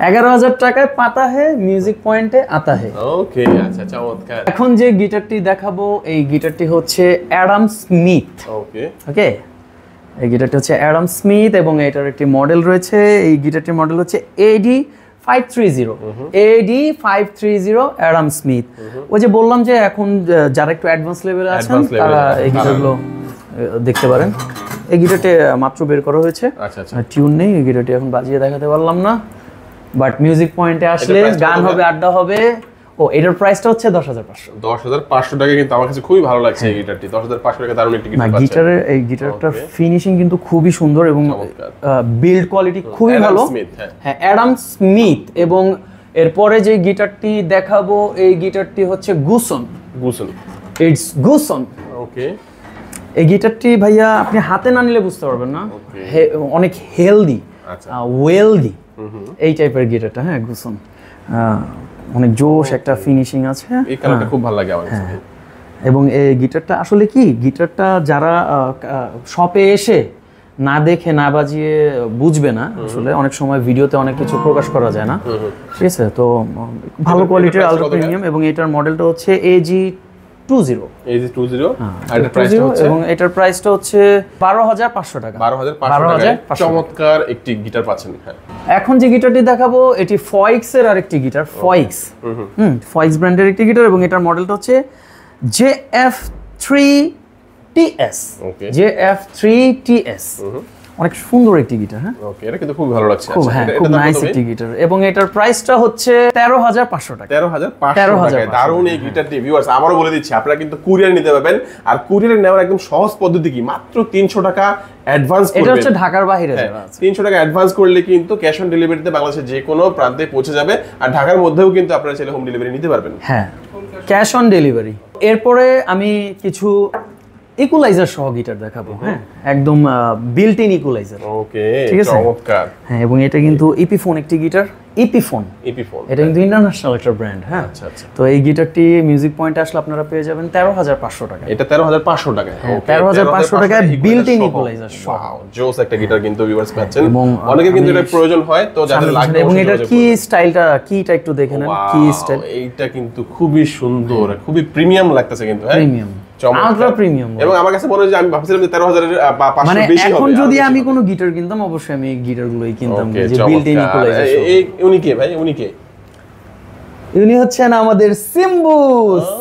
11,000 টাকায় পাতা হে, মিউজিক পয়েন্টে আতা হে। ওকে, আচ্ছা, চমৎকার। এখন যে গিটারটি দেখাবো এই গিটারটি হচ্ছে অ্যাডাম স্মিথ। ওকে, ওকে, এই গিটারটি হচ্ছে অ্যাডাম স্মিথ এবং এটার একটি মডেল রয়েছে। এই গিটারটির মডেল হচ্ছে AD530। AD530 Adam Smith. ওই যে বললাম যে এখন যারা একটু অ্যাডভান্স লেভেলে আছেন Advanced level তারা এ এই গিটারগুলো দেখতে পারেন। এই গিটারটি মাত্র বের করা হয়েছে, আচ্ছা আচ্ছা। টিউন নেই। এই গিটারটি এখন বাজিয়ে দেখাতে পারলাম না, বাট মিউজিক পয়েন্টে আসলে price গান কত হবে, আড্ডা হবে। ও, এটার প্রাইসটা হচ্ছে 10,500। 10,500 টাকা কিন্তু আমার কাছে খুবই ভালো লাগছে এই গিটারটি। 10,500 টাকা দারুণ একটি না, গিটার পাচ্ছেন। গিটারের এই গিটারটার Okay. ফিনিশিং কিন্তু খুবই সুন্দর এবং চমৎকার। বিল্ড কোয়ালিটি খুবই অ্যাডাম ভালো। স্মিথ, হ্যাঁ। হ্যাঁ, অ্যাডাম স্মিথ। এবং এরপরে যে গিটারটি দেখাবো এই গিটারটি হচ্ছে গুসন। গুসন। ইটস গুসন। ওকে, এই গিটারটি ভাইয়া আপনি হাতে না নিলে বুঝতে পারবেন না, অনেক হেলদি, আচ্ছা। ওয়েলদি এই টাইপের গিটারটা। হ্যাঁ, গুসন অনেক জোশ একটা ফিনিশিং আছে। এই কালারটা খুব ভালো লাগে আমার কাছে। এবং এই গিটারটা আসলে কি, গিটারটা যারা শপে এসে না দেখে না বাজিয়ে বুঝবে না। আসলে অনেক সময় ভিডিওতে অনেক কিছু প্রকাশ করা যায় না, ঠিক আছে। তো ভালো কোয়ালিটির price আলট্রা কত প্রিমিয়াম এবং এটার মডেলটা হচ্ছে AG20। AG20 আর এটার প্রাইসটা হচ্ছে? এবং এটার প্রাইসটা হচ্ছে 12,500 টাকা। 12,500 টাকায় চমৎকার একটি গিটার পাচ্ছেন। হ্যাঁ, এখন যে গিটারটি দেখাবো এটি ফয়েক্স এর আরেকটি গিটার। ফয়েক্স, ফয়েক্স ব্র্যান্ডের একটি গিটার এবং এটার মডেলটা হচ্ছে JF3TS। ওকে, JF3TS অনেক সুন্দর একটি গিটার। হ্যাঁ, ওকে, এটা কিন্তু খুব ভালো লাগছে। খুব, আচ্ছা, হ্যাঁ, এটা খুব দাম কত নাইস ভাই? একটি গিটার এবং এটার প্রাইসটা হচ্ছে 13,500 টাকা। 13,500 টাকায় দারুণ এই গিটারটি। ভিউয়ার্স, আমারও বলে দিচ্ছি আপনারা কিন্তু কুরিয়ার নিতে পারবেন। আর কুরিয়ারে নেওয়ার একদম সহজ পদ্ধতি কি, মাত্র 300 টাকা অ্যাডভান্স করবেন। এটা হচ্ছে ঢাকার বাইরে যারা আছে। 300 টাকা অ্যাডভান্স করলে কিন্তু ক্যাশ অন ডেলিভারিতে বাংলাদেশের যে কোনো প্রান্তে পৌঁছে যাবে। আর ঢাকার মধ্যেও কিন্তু আপনারা চাইলে হোম ডেলিভারি নিতে পারবেন। হ্যাঁ, ক্যাশ অন ডেলিভারি। এরপরে আমি কিছু ইকুয়ালাইজার সহ গিটার দেখাবো। হ্যাঁ, একদম বিল্ট ইন ইকুয়ালাইজার। ওকে, ঠিক আছে? চমৎকার। হ্যাঁ, এবং এটা কিন্তু ইপিফোন একটি গিটার। ইপিফোন এটা কিন্তু ইন্টারন্যাশনাল একটা ব্র্যান্ড। হ্যাঁ, আচ্ছা আচ্ছা। তো এই গিটারটি মিউজিক পয়েন্টে আসলে আপনারা পেয়ে যাবেন 13,500 টাকা। এটা 13,500 টাকায়। হ্যাঁ, 13,500 টাকায় built-in equalizer সহ। ওয়াও, জোস একটা গিটার কিন্তু ভিউয়ার্স পাচ্ছেন। এবং অনেকে কিন্তু আমি এটা প্রয়োজন হয়, তো যাদের লাগবে এবং অবশ্যই এটার যোগাযোগ কি করবেন। স্টাইলটা, কিটা একটু দেখে নেন, কি স্টাইল। এইটা কিন্তু খুবই সুন্দর, খুবই প্রিমিয়াম লাগতেছে কিন্তু। হ্যাঁ, প্রিমিয়াম, চমৎকার। Ultra premium. এবং আমার কাছে মনে হয় যে আমি ভাবছিলাম যে 13,000 বা 500 মানে বেশি হবে। এখন যদি আরো আমি বেশি কোনো হবে। গিটার কিনতাম অবশ্যই আমি এই গিটারগুলোই কিনতাম, ওকে, যে বিল্ট ইন চমৎকার। ইকুয়ালাইজার। উনি কে ভাই? উনি কে? উনি হচ্ছেন আমাদের সিম্বু,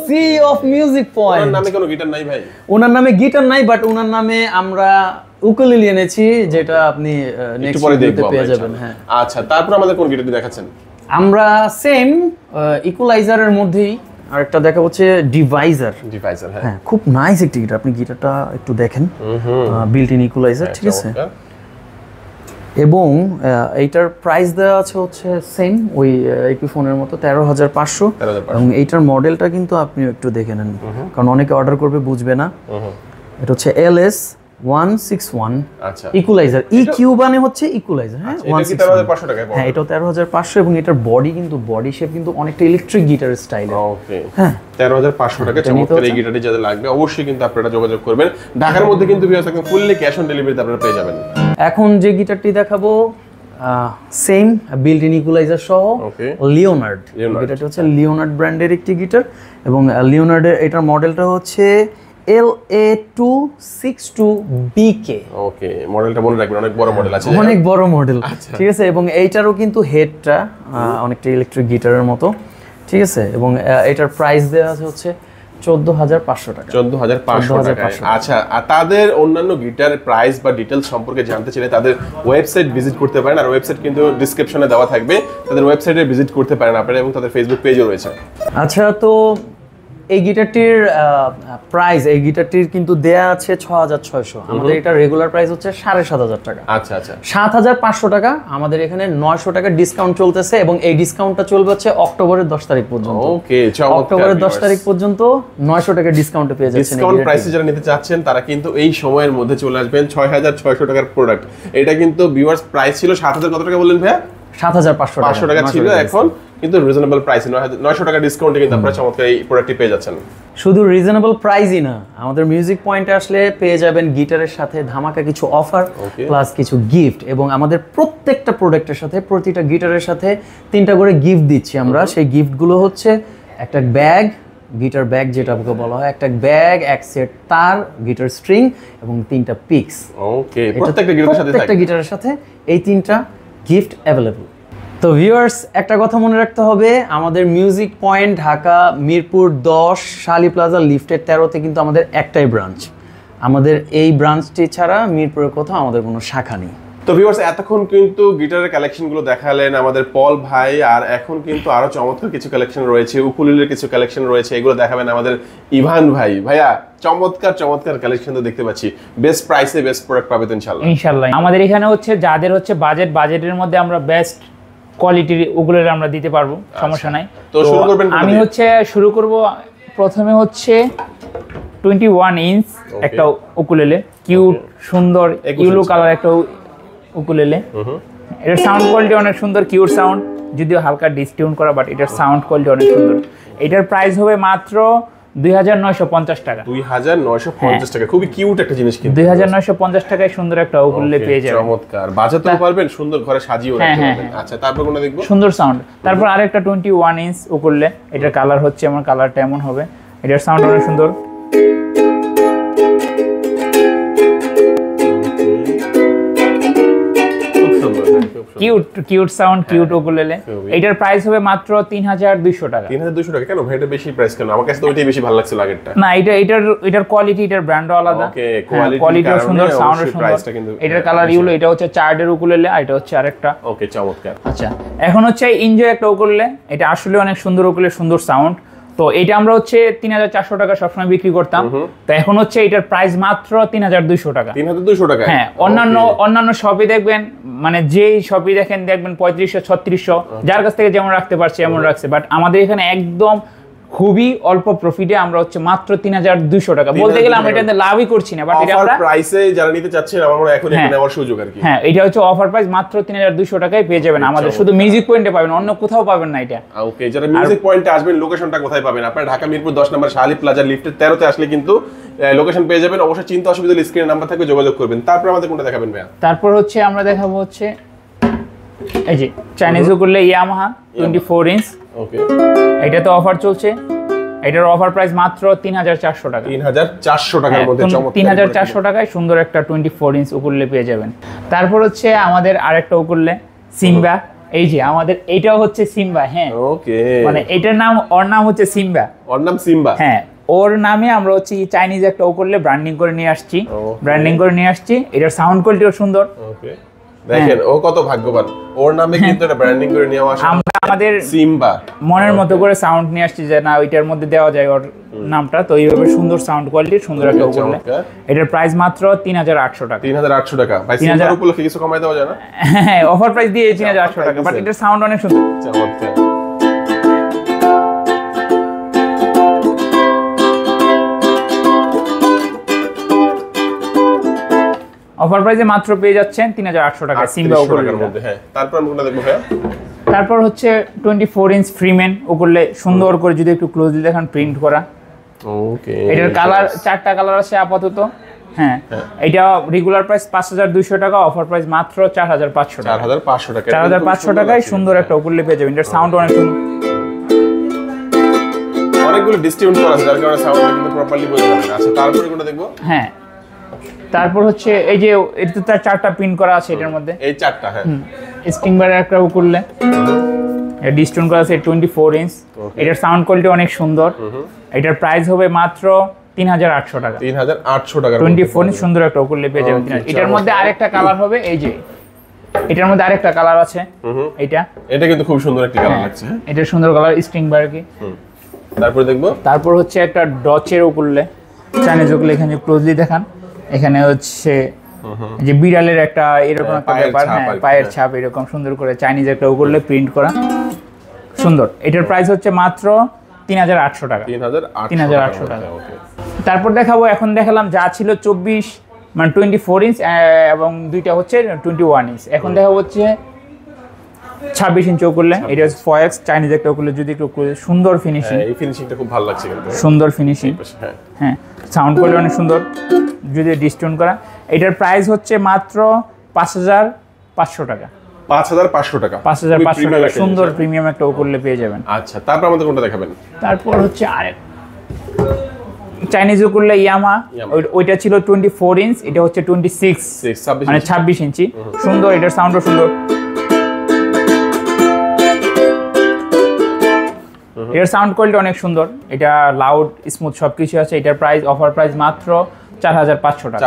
সি অফ মিউজিক ওনার পয়েন্ট। নামে কোনো গিটার নাই ভাই? ওনার নামে গিটার নাই, বাট ওনার নামে আমরা উকুলেলে এনেছি, যেটা আপনি একটু নেক্সট পরে ভিডিওতে দেখবো পেয়ে আমরা, যাবেন। ইনশাআল্লাহ। হ্যাঁ, আচ্ছা, তারপর আমাদের কোন গিটারটি দেখাচ্ছেন? আমরা সেম ইকুয়ালাইজারের মধ্যেই আরেকটা দেখা হচ্ছে ডিভাইজার। ডিভাইজার, হ্যাঁ। হ্যাঁ, খুব নাইস একটি গিটার, আপনি গিটারটা একটু দেখেন, বিল্ট ইন ইকুয়ালাইজার, ঠিক আছে। চমৎকার। এবং এইটার প্রাইস দেওয়া আছে হচ্ছে সেম ওই ইকুইফোনের মতো 13,500, 13,500 এবং এইটার মডেলটা কিন্তু আপনি একটু দেখে নেন, কারণ অনেকে অর্ডার করবে বুঝবে না। এটা হচ্ছে LS161 আচ্ছা, ইকুয়ালাইজার, EQ মানে হচ্ছে ইকুয়ালাইজার। হ্যাঁ, এটা কি 13,500 টাকায় পাওয়া হ্যাঁ, এটাও 13,500, এবং এটার বডি শেপ কিন্তু অনেকটা ইলেকট্রিক গিটার স্টাইলের। ওকে, হ্যাঁ, 13,500 টাকা এটা নিতে চমৎকার এই হচ্ছে। গিটারটি যাদের লাগবে অবশ্যই কিন্তু আপনারা যোগাযোগ করবেন। ঢাকার মধ্যে কিন্তু ভিউয়ার্স একদম ফুললি ক্যাশ অন ডেলিভারিতে আপনারা পেয়ে যাবেন। এখন যে গিটারটি দেখাবো সেম বিল্ট ইন ইকুয়ালাইজার সহ, ওকে, লিওনার্ড। লিওনার্ড। গিটারটি হচ্ছে লিওনার্ড ব্র্যান্ডের একটি গিটার, এবং লিওনার্ডের এটার মডেলটা হচ্ছে LA262BK। ওকে, মডেলটা মনে রাখবেন, অনেক বড় মডেল আছে। অনেক বড় মডেল, ঠিক আছে। এবং এইটারও কিন্তু হেডটা অনেকটা ইলেকট্রিক গিটারের মতো, ঠিক আছে। এবং এটার প্রাইস দেওয়া আছে হচ্ছে 14,500 টাকা। 14,500 টাকা। আচ্ছা, আর তাদের অন্যান্য গিটার প্রাইস বা ডিটেলস সম্পর্কে জানতে চাইলে তাদের ওয়েবসাইট ভিজিট করতে পারেন, আর ওয়েবসাইট কিন্তু ডেসক্রিপশনে দেওয়া থাকবে, তাদের ওয়েবসাইটে ভিজিট করতে পারেন আপনারা, এবং তাদের ফেসবুক পেজও রয়েছে। আচ্ছা, তো এই গিটারটির প্রাইস, এই গিটারটির কিন্তু দেয়া আছে 6,600, আমাদের এটা রেগুলার প্রাইস হচ্ছে 7,500 টাকা। আচ্ছা আচ্ছা, 7,500 টাকা। আমাদের এখানে 900 টাকা ডিসকাউন্ট চলতেছে, এবং এই ডিসকাউন্টটা চলবে হচ্ছে অক্টোবরের 10 তারিখ পর্যন্ত। ওকে, অক্টোবরের 10 তারিখ পর্যন্ত 900 টাকা ডিসকাউন্টে পেয়ে যাচ্ছেন। ডিসকাউন্ট প্রাইসে যারা নিতে চাচ্ছেন তারা কিন্তু এই সময়ের মধ্যে চলে আসবেন। 6,600 টাকার প্রোডাক্ট, এটা কিন্তু ভিউয়ার্স প্রাইস ছিল 7,000 কত টাকা বললেন ভাইয়া? 7,500 টাকা ছিল, এখন কিন্তু রিজনেবল প্রাইসে 900 টাকা ডিসকাউন্টে কিন্তু আপনারা চমৎকার এই প্রোডাক্টটি পেয়ে যাচ্ছেন। শুধু রিজনেবল প্রাইসই না, আমাদের মিউজিক পয়েন্টে আসলে পেয়ে যাবেন গিটারের সাথে ধামাকা কিছু অফার, প্লাস কিছু গিফট, এবং আমাদের প্রত্যেকটা প্রোডাক্টের সাথে, প্রতিটা গিটারের সাথে 3টা করে গিফট দিচ্ছি আমরা। সেই গিফটগুলো হচ্ছে একটা ব্যাগ, গিটার ব্যাগ যেটাকে বলা হয়, একটা ব্যাগ, এক সেট তার, গিটার স্ট্রিং, এবং 3টা পিক্স। ওকে, প্রত্যেকটা গিটারের সাথে এই 3টা গিফট অ্যাভেলেবল। তো ভিউয়ার্স, একটা কথা মনে রাখতে হবে, আমাদের মিউজিক পয়েন্ট ঢাকা মিরপুর 10 শালি প্লাজা লিফটের 13তে কিন্তু আমাদের একটাই ব্রাঞ্চ। আমাদের এই ব্রাঞ্চটি ছাড়া মিরপুরের কোথাও আমাদের কোনো শাখা নেই। তো ভিউয়ার্স, এতক্ষণ কিন্তু গিটারের কালেকশনগুলো দেখালেন আমাদের পল ভাই, আর এখন কিন্তু আরো চমৎকার কিছু কালেকশন রয়েছে, উকুলেলের কিছু কালেকশন রয়েছে, এগুলো দেখাবেন আমাদের ইভান ভাই। ভাইয়া, চমৎকার কালেকশন তো দেখতে পাচ্ছি, বেস্ট প্রাইসে বেস্ট প্রোডাক্ট পাবে তো ইনশাআল্লাহ। ইনশাআল্লাহ। আমাদের এখানে হচ্ছে যাদের হচ্ছে বাজেটের মধ্যে আমরা বেস্ট কোয়ালিটির উকুলেলে আমরা দিতে পারবো, সমস্যা নাই। তো শুরু করবেন, আমি হচ্ছে শুরু করব প্রথমে হচ্ছে 21 ইঞ্চ একটা উকুলেলে, কিউট সুন্দর ইয়েলো কালার একটা উকুলেলে। এটার সাউন্ড কোয়ালিটি অনেক সুন্দর, কিউট সাউন্ড, যদিও হালকা ডিসটিউন করা, বাট এটার সাউন্ড কোয়ালিটি অনেক সুন্দর। এটার প্রাইস হবে মাত্র 2,950 টাকা। 2,950 টাকা, খুবই কিউট একটা জিনিস কিন্তু। 2,950 টাকায় সুন্দর একটা উকুলেলে পেয়ে যাবেন। চমৎকার, বাজাতেও পারবেন, সুন্দর ঘরে সাজিয়েও রাখতে পারবেন। আচ্ছা, তারপর কোনটা দেখবো? সুন্দর সাউন্ড। তারপর আরেকটা 21 ইঞ্চ উকুলেলে, এটার কালার হচ্ছে, আমার কালারটা এমন হবে, এটার সাউন্ড অনেক সুন্দর। Cute sound, cute ukulele. এটার প্রাইস হবে মাত্র 3,200 টাকা। 3,200 টাকা? কেন ভাই, এটা বেশি প্রাইস কেন? আমার কাছে তো ওইটাই বেশি ভালো লাগছিল আগেরটা। না, এটার কোয়ালিটি, এটার ব্র্যান্ডও আলাদা। ওকে, কোয়ালিটিও সুন্দর, সাউন্ডও সুন্দর। এটার কালার ইউলো, এটা হচ্ছে চার্ডের উকুলেলে, আর এটা হচ্ছে আরেকটা। ওকে, চমৎকার। আচ্ছা, এখন হচ্ছে এনজয় একটা উকুলেলে, এটা আসলে অনেক সুন্দর উকুলেলে, সুন্দর সাউন্ড। তো এটা আমরা হচ্ছে 3,400 টাকা সবসময় বিক্রি করতাম, তো এখন হচ্ছে এটার প্রাইস মাত্র 3,200 টাকা। 3,200 টাকা? হ্যাঁ, অন্যান্য শপে দেখবেন, মানে যেই শপে দেখেন 3500 3600, যার কাছ থেকে যেমন রাখতে পারছে এমন রাখছে, বাট আমাদের এখানে একদম খুবই অল্প প্রফিটে আমরা হচ্ছে মাত্র 3,200 টাকা। বলতে গেলে আমরা এটাতে লাভই করছি না, বাট এটা আমরা প্রাইসে যারা নিতে চাচ্ছেন আমার মনে হয় এখন এখানে নেওয়ার সুযোগ আর কি। হ্যাঁ, এটা হচ্ছে অফার প্রাইস, মাত্র 3,200 টাকায় পেয়ে যাবেন আমাদের, শুধু মিউজিক পয়েন্টে পাবেন, অন্য কোথাও পাবেন না এটা। ওকে, যারা মিউজিক পয়েন্টে আসবেন, লোকেশনটা কোথায় পাবেন? আপনারা ঢাকা মিরপুর 10 নম্বর শালি প্লাজা লিফটের 13তে আসলে কিন্তু লোকেশন পেয়ে যাবেন। অবশ্যই চিন্তা অসুবিধা হলে স্ক্রিনে নাম্বার থাকবে, যোগাযোগ করবেন। তারপর আমাদের কোনটা দেখাবেন ভাইয়া? তারপর হচ্ছে আমরা দেখাবো হচ্ছে এই যে চাইনিজ উকুলেলে ইয়ামাহা 24 ইঞ্চ। ওকে, এটা তো অফার চলছে, এটার অফার প্রাইস মাত্র 3,400 টাকা। 3,400 টাকার মধ্যে চমৎকার 3,400 টাকায় সুন্দর একটা 24 ইঞ্চ উকুলেলে পেয়ে যাবেন। তারপর হচ্ছে আমাদের আরেকটা উকুলেলে সিম্বা, এই যে আমাদের এটাও হচ্ছে সিম্বা। হ্যাঁ ওকে, মানে এটার নাম, ওর নাম হচ্ছে সিম্বা। ওর নাম সিম্বা। হ্যাঁ, ওর নামে আমরা হচ্ছে চাইনিজ একটা ও করলে ব্র্যান্ডিং করে নিয়ে আসছি। এটার সাউন্ড কোয়ালিটিও সুন্দর। ওকে, দেখেন ও কত ভাগ্যবান, ওর নামে কিন্তু এটা ব্র্যান্ডিং করে নিয়ে আসা। আমরা আমাদের সিম্বা মনের মতো করে সাউন্ড নিয়ে আসছি যে না ওইটার মধ্যে দেওয়া যায় ওর নামটা। তো এইভাবে সুন্দর সাউন্ড কোয়ালিটি, সুন্দর একটা ও করলে। এটার প্রাইস মাত্র 3800 টাকা। 3800 টাকা। ভাই সিম্বার উপলক্ষে কিছু কমাই দেওয়া যায় না? হ্যাঁ, অফার প্রাইস দিয়ে 3800 টাকা, বাট এটার সাউন্ড অনেক সুন্দর। চমৎকার। অফার প্রাইসে মাত্র পেয়ে যাচ্ছেন 3800 টাকা সিম্বা ওগুলোর মধ্যে। হ্যাঁ, তারপর আমরা কোনটা দেখবো ভাই? তারপর হচ্ছে 24 ইঞ্চ ফ্রিম্যান ওগুলো সুন্দর করে যদি একটু ক্লোজলি দেখেন প্রিন্ট করা। ওকে, এটার কালার 4টা কালার আছে আপাতত। হ্যাঁ, এটা রেগুলার প্রাইস 5200 টাকা, অফার প্রাইস মাত্র 4500 টাকা। 4500 টাকা। 4500 টাকায় সুন্দর একটা ওগুলো পেয়ে যাবেন। এটার সাউন্ড অনেক সুন্দর, অনেকগুলো ডিস্ট্রিবিউট করা আছে যার কারণে সাউন্ড কিন্তু প্রপারলি বোঝা যাবে না। আচ্ছা, তারপরে কোনটা দেখবো? হ্যাঁ, তারপর হচ্ছে এই যে এটাতে তার 4টা প্রিন্ট করা আছে এটার মধ্যে। এই 4টা। হ্যাঁ, স্টিংবারের একটা করলে এটা ডিস্ট্রিবিউট করা আছে 24 ইঞ্চ। এটার সাউন্ড কোয়ালিটি অনেক সুন্দর। এটার প্রাইস হবে মাত্র 3800 টাকা। 3800 টাকা 24 ইঞ্চ সুন্দর একটা করলে পেয়ে যাবেন। এটার মধ্যে আরেকটা কালার হবে, এই যে এটার মধ্যে আরেকটা কালার আছে। এটা কিন্তু খুব সুন্দর একটা কালার লাগছে। এটা সুন্দর কালার স্টিংবার কি। তারপরে দেখবো? তারপর হচ্ছে একটা ডচের করলে চাইনিজ ওগুলো এখানে ক্লোজলি দেখান। এখানে হচ্ছে যে বিড়ালের একটা এরকম একটা ব্যাপার, হ্যাঁ পায়ের ছাপ এরকম সুন্দর করে চাইনিজ একটা ও করলে প্রিন্ট করা সুন্দর। এটার প্রাইস হচ্ছে মাত্র 3800 টাকা। 3800 টাকা। তারপর দেখাবো, এখন দেখালাম যা ছিল 24 মানে 24 ইঞ্চ এবং দুইটা হচ্ছে 21 ইঞ্চ। এখন দেখাবো হচ্ছে 26 ইঞ্চ করলে। এটা হচ্ছে ফয়েক্স চাইনিজ একটা করলে যদি একটু সুন্দর ফিনিশিং। এই ফিনিশিংটা খুব ভালো লাগছে কিন্তু, সুন্দর ফিনিশিং। হ্যাঁ, সাউন্ড কোয়ালিটি অনেক সুন্দর যদি ডিস্টিউন করা। এটার প্রাইস হচ্ছে মাত্র 5500 টাকা। 5500 টাকা। 5500 টাকা সুন্দর প্রিমিয়াম একটা ও করলে পেয়ে যাবেন। আচ্ছা, তারপর আমাদের কোনটা দেখাবেন? তারপর হচ্ছে আরেক চাইনিজ ও করলে ইয়ামা, ওইটা ছিল 24 ইঞ্চ, এটা হচ্ছে 26 মানে 26 ইঞ্চি। সুন্দর, এটার সাউন্ডও সুন্দর। এটার সাউন্ড কোয়ালিটি অনেক সুন্দর, এটা লাউড স্মুথ সবকিছু আছে। এটার প্রাইস অফার প্রাইস মাত্র 4500 টাকা।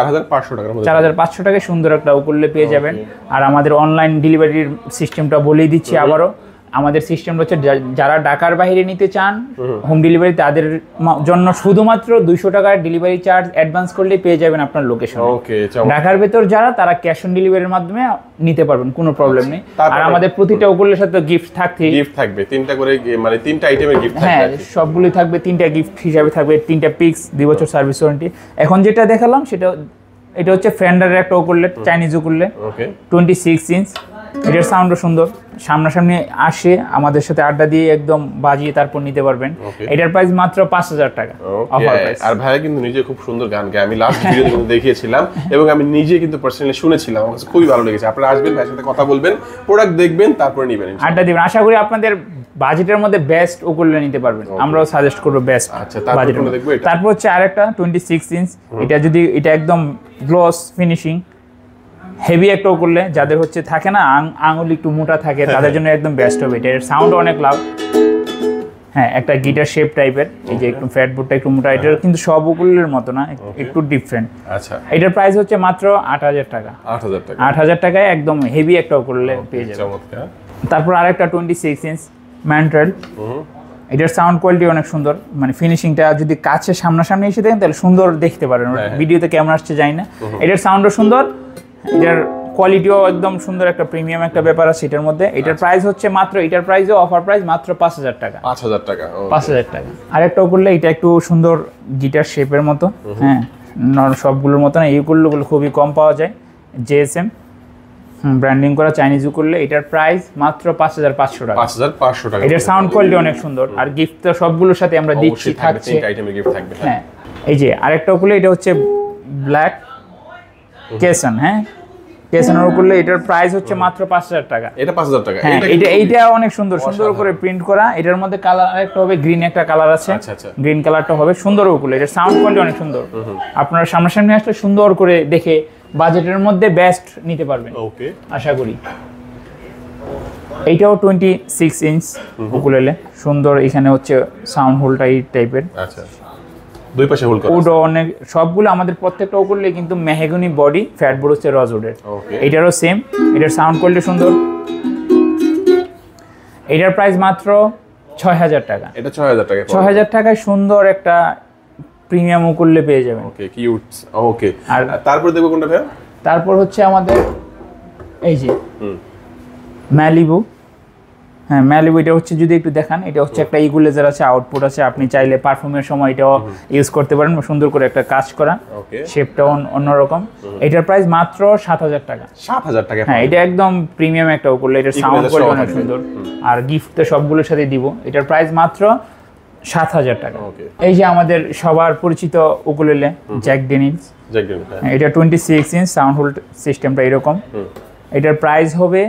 4500 টাকায় সুন্দর একটা করলে পেয়ে যাবেন। আর আমাদের অনলাইন ডেলিভারির সিস্টেমটা বলেই দিচ্ছি আবারও। আমাদের সিস্টেমটা হচ্ছে যারা ঢাকার বাইরে নিতে চান হোম ডেলিভারি, তাদের জন্য শুধুমাত্র 200 টাকার ডেলিভারি চার্জ অ্যাডভান্স করলেই পেয়ে যাবেন আপনার লোকেশন। ঢাকার ভেতর যারা, তারা ক্যাশ অন ডেলিভারির মাধ্যমে নিতে পারবেন, কোনো প্রবলেম নেই। আর আমাদের প্রতিটা ওগুলোর সাথে গিফট থাকবে 3টা করে, মানে 3টা আইটেমের গিফট থাকবে। হ্যাঁ, সবগুলোই থাকবে 3টা গিফট হিসাবে থাকবে, 3টা পিক্স, 2 বছর সার্ভিস ওয়ারেন্টি। এখন যেটা দেখালাম সেটা এটা হচ্ছে ফ্রেন্ডারের একটা ওকুললেট চাইনিজ ওকুললেট 26 ইঞ্চ। এটার সাউন্ডও সুন্দর, সামনাসামনি আসে আমাদের সাথে আড্ডা দিয়ে একদম বাজিয়ে তারপর নিতে পারবেন। এটার প্রাইস মাত্র 5000 টাকা অফার প্রাইস। আর ভাইয়া কিন্তু নিজে খুব সুন্দর গান গায়, আমি লাস্ট ভিডিওতে কিন্তু দেখিয়েছিলাম এবং আমি নিজে কিন্তু পার্সোনালি শুনেছিলাম, আমার কাছে খুবই ভালো লেগেছে। আপনারা আসবেন, ভাইয়ের সাথে কথা বলবেন, প্রোডাক্ট দেখবেন, তারপর নেবেন, আড্ডা দিবেন। আশা করি আপনাদের বাজেটের মধ্যে বেস্ট ওগুলো নিতে পারবেন, আমরাও সাজেস্ট করব বেস্ট। আচ্ছা, তারপর দেখবো এটা। তারপর হচ্ছে আরেকটা 26 ইঞ্চ, এটা যদি এটা একদম গ্লস ফিনিশিং হেভি একটা করলে, যাদের হচ্ছে থাকে না আঙুল একটু মোটা থাকে, তাদের জন্য একদম বেস্ট হবে। এটার সাউন্ড অনেক লাউড। হ্যাঁ, একটা গিটার শেপ টাইপের, এই যে একটু ফ্যাট বোর্ডটা একটু মোটা, এটার কিন্তু সব ওগুলোর মতো না, একটু ডিফারেন্ট। আচ্ছা, এটার প্রাইস হচ্ছে মাত্র 8000 টাকা। 8000 টাকায় একদম হেভি একটা করলে পেয়ে যাবেন। চমৎকার। তারপর আরেকটা 26 ইঞ্চ ম্যান্ট্রেল, এটার সাউন্ড কোয়ালিটি অনেক সুন্দর, মানে ফিনিশিংটা যদি কাছে সামনাসামনি এসে দেখেন তাহলে সুন্দর দেখতে পারেন। ভিডিওতে কেমন আসছে জানি না। এটার সাউন্ডও সুন্দর, এটার কোয়ালিটিও একদম সুন্দর, একটা প্রিমিয়াম একটা ব্যাপার আছে এটার মধ্যে। এটার প্রাইস হচ্ছে মাত্র, এটার প্রাইসও অফার প্রাইস মাত্র 5000 টাকা। 5000 টাকা। 5000 টাকা। আরেকটা করলে এটা একটু সুন্দর গিটার শেপের মতো, হ্যাঁ সবগুলোর মতো না, এইগুলো খুবই কম পাওয়া যায়। জেএসএম ব্র্যান্ডিং করা চাইনিজ করলে এটার প্রাইস মাত্র 5500 টাকা। 5500 টাকা। এটার সাউন্ড কোয়ালিটি অনেক সুন্দর, আর গিফট তো সবগুলোর সাথে আমরা দিচ্ছি, থাকছে 3টা আইটেমের গিফট থাকবে। হ্যাঁ, এই যে আরেকটা করলে এটা হচ্ছে ব্ল্যাক কেসন। হ্যাঁ, কেসনের করলে এটার প্রাইস হচ্ছে মাত্র 5000 টাকা। এটা 5000 টাকা। হ্যাঁ, এইটা অনেক সুন্দর সুন্দর করে প্রিন্ট করা। এটার মধ্যে কালার একটা হবে, গ্রিন একটা কালার আছে। আচ্ছা, গ্রিন কালারটা হবে সুন্দর ওগুলো। এটার সাউন্ড কোয়ালিটি অনেক সুন্দর। আপনারা সামনাসামনি আসলে সুন্দর করে দেখে বাজেটের মধ্যে বেস্ট নিতে পারবেন, ওকে আশা করি। এইটাও 26 ইঞ্চ উকুলেলে, সুন্দর। এখানে হচ্ছে সাউন্ড হোলটা এই টাইপের। আচ্ছা, দুই পাশে হোল করা উড অনেক, সবগুলো আমাদের প্রত্যেকটা উকুলেলে কিন্তু মেহগনি বডি, ফ্যাট ব্রোচের রজউডের। ওকে, এটারও সেম, এটার সাউন্ড কোয়ালিটি সুন্দর। এটার প্রাইস মাত্র 6000 টাকা। এটা 6000 টাকা। 6000 টাকায় সুন্দর একটা প্রিমিয়াম উকুলে পেয়ে যাবেন। ওকে, কিউট। ওকে, আর তারপর দেখো কোনটা ভাই? তারপর হচ্ছে আমাদের এই যে ম্যালিবু। হ্যাঁ, ম্যালিবু, এটা হচ্ছে যদি একটু দেখান, এটা হচ্ছে একটা ইকুয়ালাইজার আছে, আউটপুট আছে, আপনি চাইলে পারফর্মের সময় এটাও ইউজ করতে পারেন। সুন্দর করে একটা কাজ করা, ওকে, শেপটাও অন্যরকম। এটার প্রাইস মাত্র 7000 টাকা। 7000 টাকা। হ্যাঁ, এটা একদম প্রিমিয়াম একটা উকুলে, এটার সাউন্ড কোয়ালিটি অনেক সুন্দর, আর গিফট তো সবগুলোর সাথে দিব। এটার প্রাইস মাত্র 7000 টাকা। এই যে আমাদের সবার পরিচিত উকুলেলে জ্যাক ড্যানিয়েলস। এটা 26 ইঞ্চ, সাউন্ড হোল্ড সিস্টেমটা এরকম। এটার প্রাইস হবে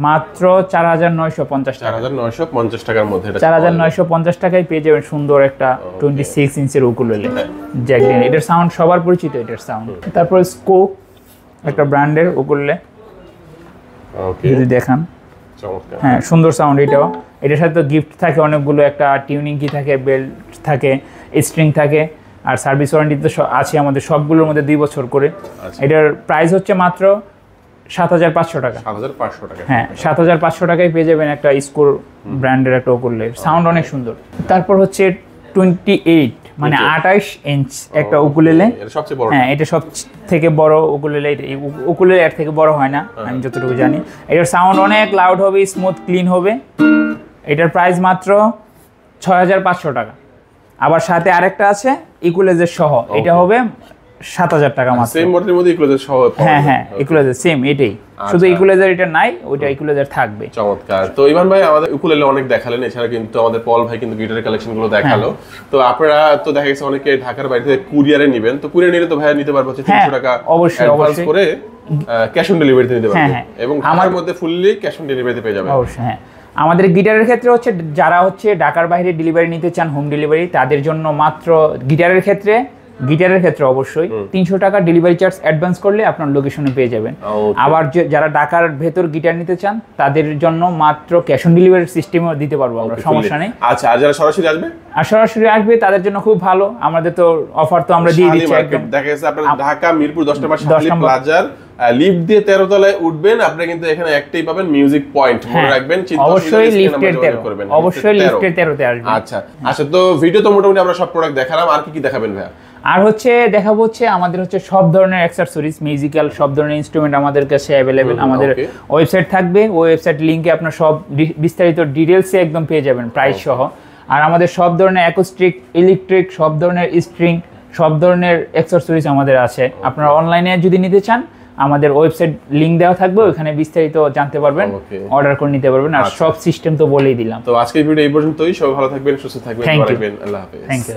মাত্র 4950 টাকা। 4950 টাকার মধ্যে, 4950 টাকায় পেয়ে যাবেন সুন্দর একটা 26 ইঞ্চের উকুলেলে জ্যাক ড্যানিয়েলস। এটার সাউন্ড সবার পরিচিত, এটার সাউন্ড। তারপর স্কোপ, একটা ব্র্যান্ডের উকুলেলে, যদি দেখান, হ্যাঁ সুন্দর সাউন্ড এটাও। এটার সাথে তো গিফট থাকে অনেকগুলো, একটা টিউনিং কি থাকে, বেল্ট থাকে, স্ট্রিং থাকে, আর সার্ভিস ওয়ারেন্টি তো আছে আমাদের সবগুলোর মধ্যে 2 বছর করে। এটার প্রাইস হচ্ছে মাত্র 7500 টাকা। 7500 টাকা। হ্যাঁ, 7500 টাকায় পেয়ে যাবেন একটা স্কোর ব্র্যান্ডের একটা উকুলেলে, সাউন্ড অনেক সুন্দর। তারপর হচ্ছে 28 মানে 28 ইঞ্চ একটা উকুলেলে। হ্যাঁ, এটা সব থেকে বড় উকুলেলে। উকুলেলে এর থেকে বড় হয় না, আমি যতটুকু জানি। এটার সাউন্ড অনেক লাউড হবে, স্মুথ ক্লিন হবে। এটার প্রাইস মাত্র 6500 টাকা। আবার সাথে আরেকটা আছে ইকুয়ালাইজার সহ, এটা হবে 7000 টাকা মাত্র। সেম মডেলের মধ্যে ইকুয়ালাইজার সহ। হ্যাঁ হ্যাঁ, ইকুয়ালাইজার সেম এটাই, শুধু ইকুয়ালাইজার এটা নাই, ওইটা ইকুয়ালাইজার থাকবে। চমৎকার। তো ইভান ভাই আমাদের উকুলেলে অনেক দেখালেন, এছাড়া কিন্তু আমাদের পল ভাই কিন্তু গিটারের কালেকশন গুলো দেখালো। তো আপনারা তো দেখা গেছে অনেকে ঢাকার বাইরে থেকে কুরিয়ারে নেবেন, তো কুরিয়ার নিলে তো ভাই নিতে পারবো 300 টাকা অবশ্যই অবশ্যই করে ক্যাশ অন ডেলিভারিতে নিতে পারবেন, এবং আমার মধ্যে ফুললি ক্যাশ অন ডেলিভারিতে পেয়ে যাবেন। অবশ্যই। হ্যাঁ, আমাদের গিটারের ক্ষেত্রে হচ্ছে যারা হচ্ছে ঢাকার বাইরে ডেলিভারি নিতে চান, হোম ডেলিভারি, তাদের জন্য মাত্র গিটারের ক্ষেত্রে অবশ্যই 300 টাকা ডেলিভারি চার্জ অ্যাডভান্স করলে আপনার লোকেশনে পেয়ে যাবেন। আবার যারা ঢাকার ভেতর গিটার নিতে চান, তাদের জন্য মাত্র ক্যাশ অন ডেলিভারি সিস্টেমও দিতে পারবো আমরা, সমস্যা নেই। আচ্ছা, আর যারা সরাসরি আসবে তাদের জন্য খুব ভালো, আমাদের তো অফার তো আমরা দিয়ে দিচ্ছি একদম। দেখা গেছে আপনার ঢাকা মিরপুর 10 নম্বর শাহলী প্লাজার লিফট দিয়ে 13 তলায় উঠবেন, আপনি কিন্তু এখানে একটাই পাবেন, মিউজিক পয়েন্ট। মনে রাখবেন, অবশ্যই লিফটের 13 করবেন, অবশ্যই লিফটের 13 তে আসবেন। আচ্ছা, তো ভিডিও তো মোটামুটি আমরা সব প্রোডাক্ট দেখালাম, আর কি দেখাবেন ভাই? আর হচ্ছে দেখাবো হচ্ছে আমাদের হচ্ছে সব ধরনের অ্যাক্সেসরিজ, মিউজিক্যাল সব ধরনের ইনস্ট্রুমেন্ট আমাদের কাছে অ্যাভেলেবেল। আমাদের ওয়েবসাইট থাকবে, ওই ওয়েবসাইট লিংকে আপনার সব বিস্তারিত ডিটেলসে একদম পেয়ে যাবেন, প্রাইস সহ। আর আমাদের সব ধরনের অ্যাকোস্টিক, ইলেকট্রিক, সব ধরনের স্ট্রিং, সব ধরনের অ্যাক্সেসরিজ আমাদের আছে। আপনারা অনলাইনে যদি নিতে চান, আমাদের ওয়েবসাইট লিংক দেওয়া থাকবে, ওখানে বিস্তারিত জানতে পারবেন, অর্ডার করে নিতে পারবেন। আর সব সিস্টেম তো বলেই দিলাম। তো আজকের ভিডিও এই পর্যন্তই। সবাই ভালো থাকবেন, সুস্থ থাকবেন, আল্লাহ হাফেজ। Thank you.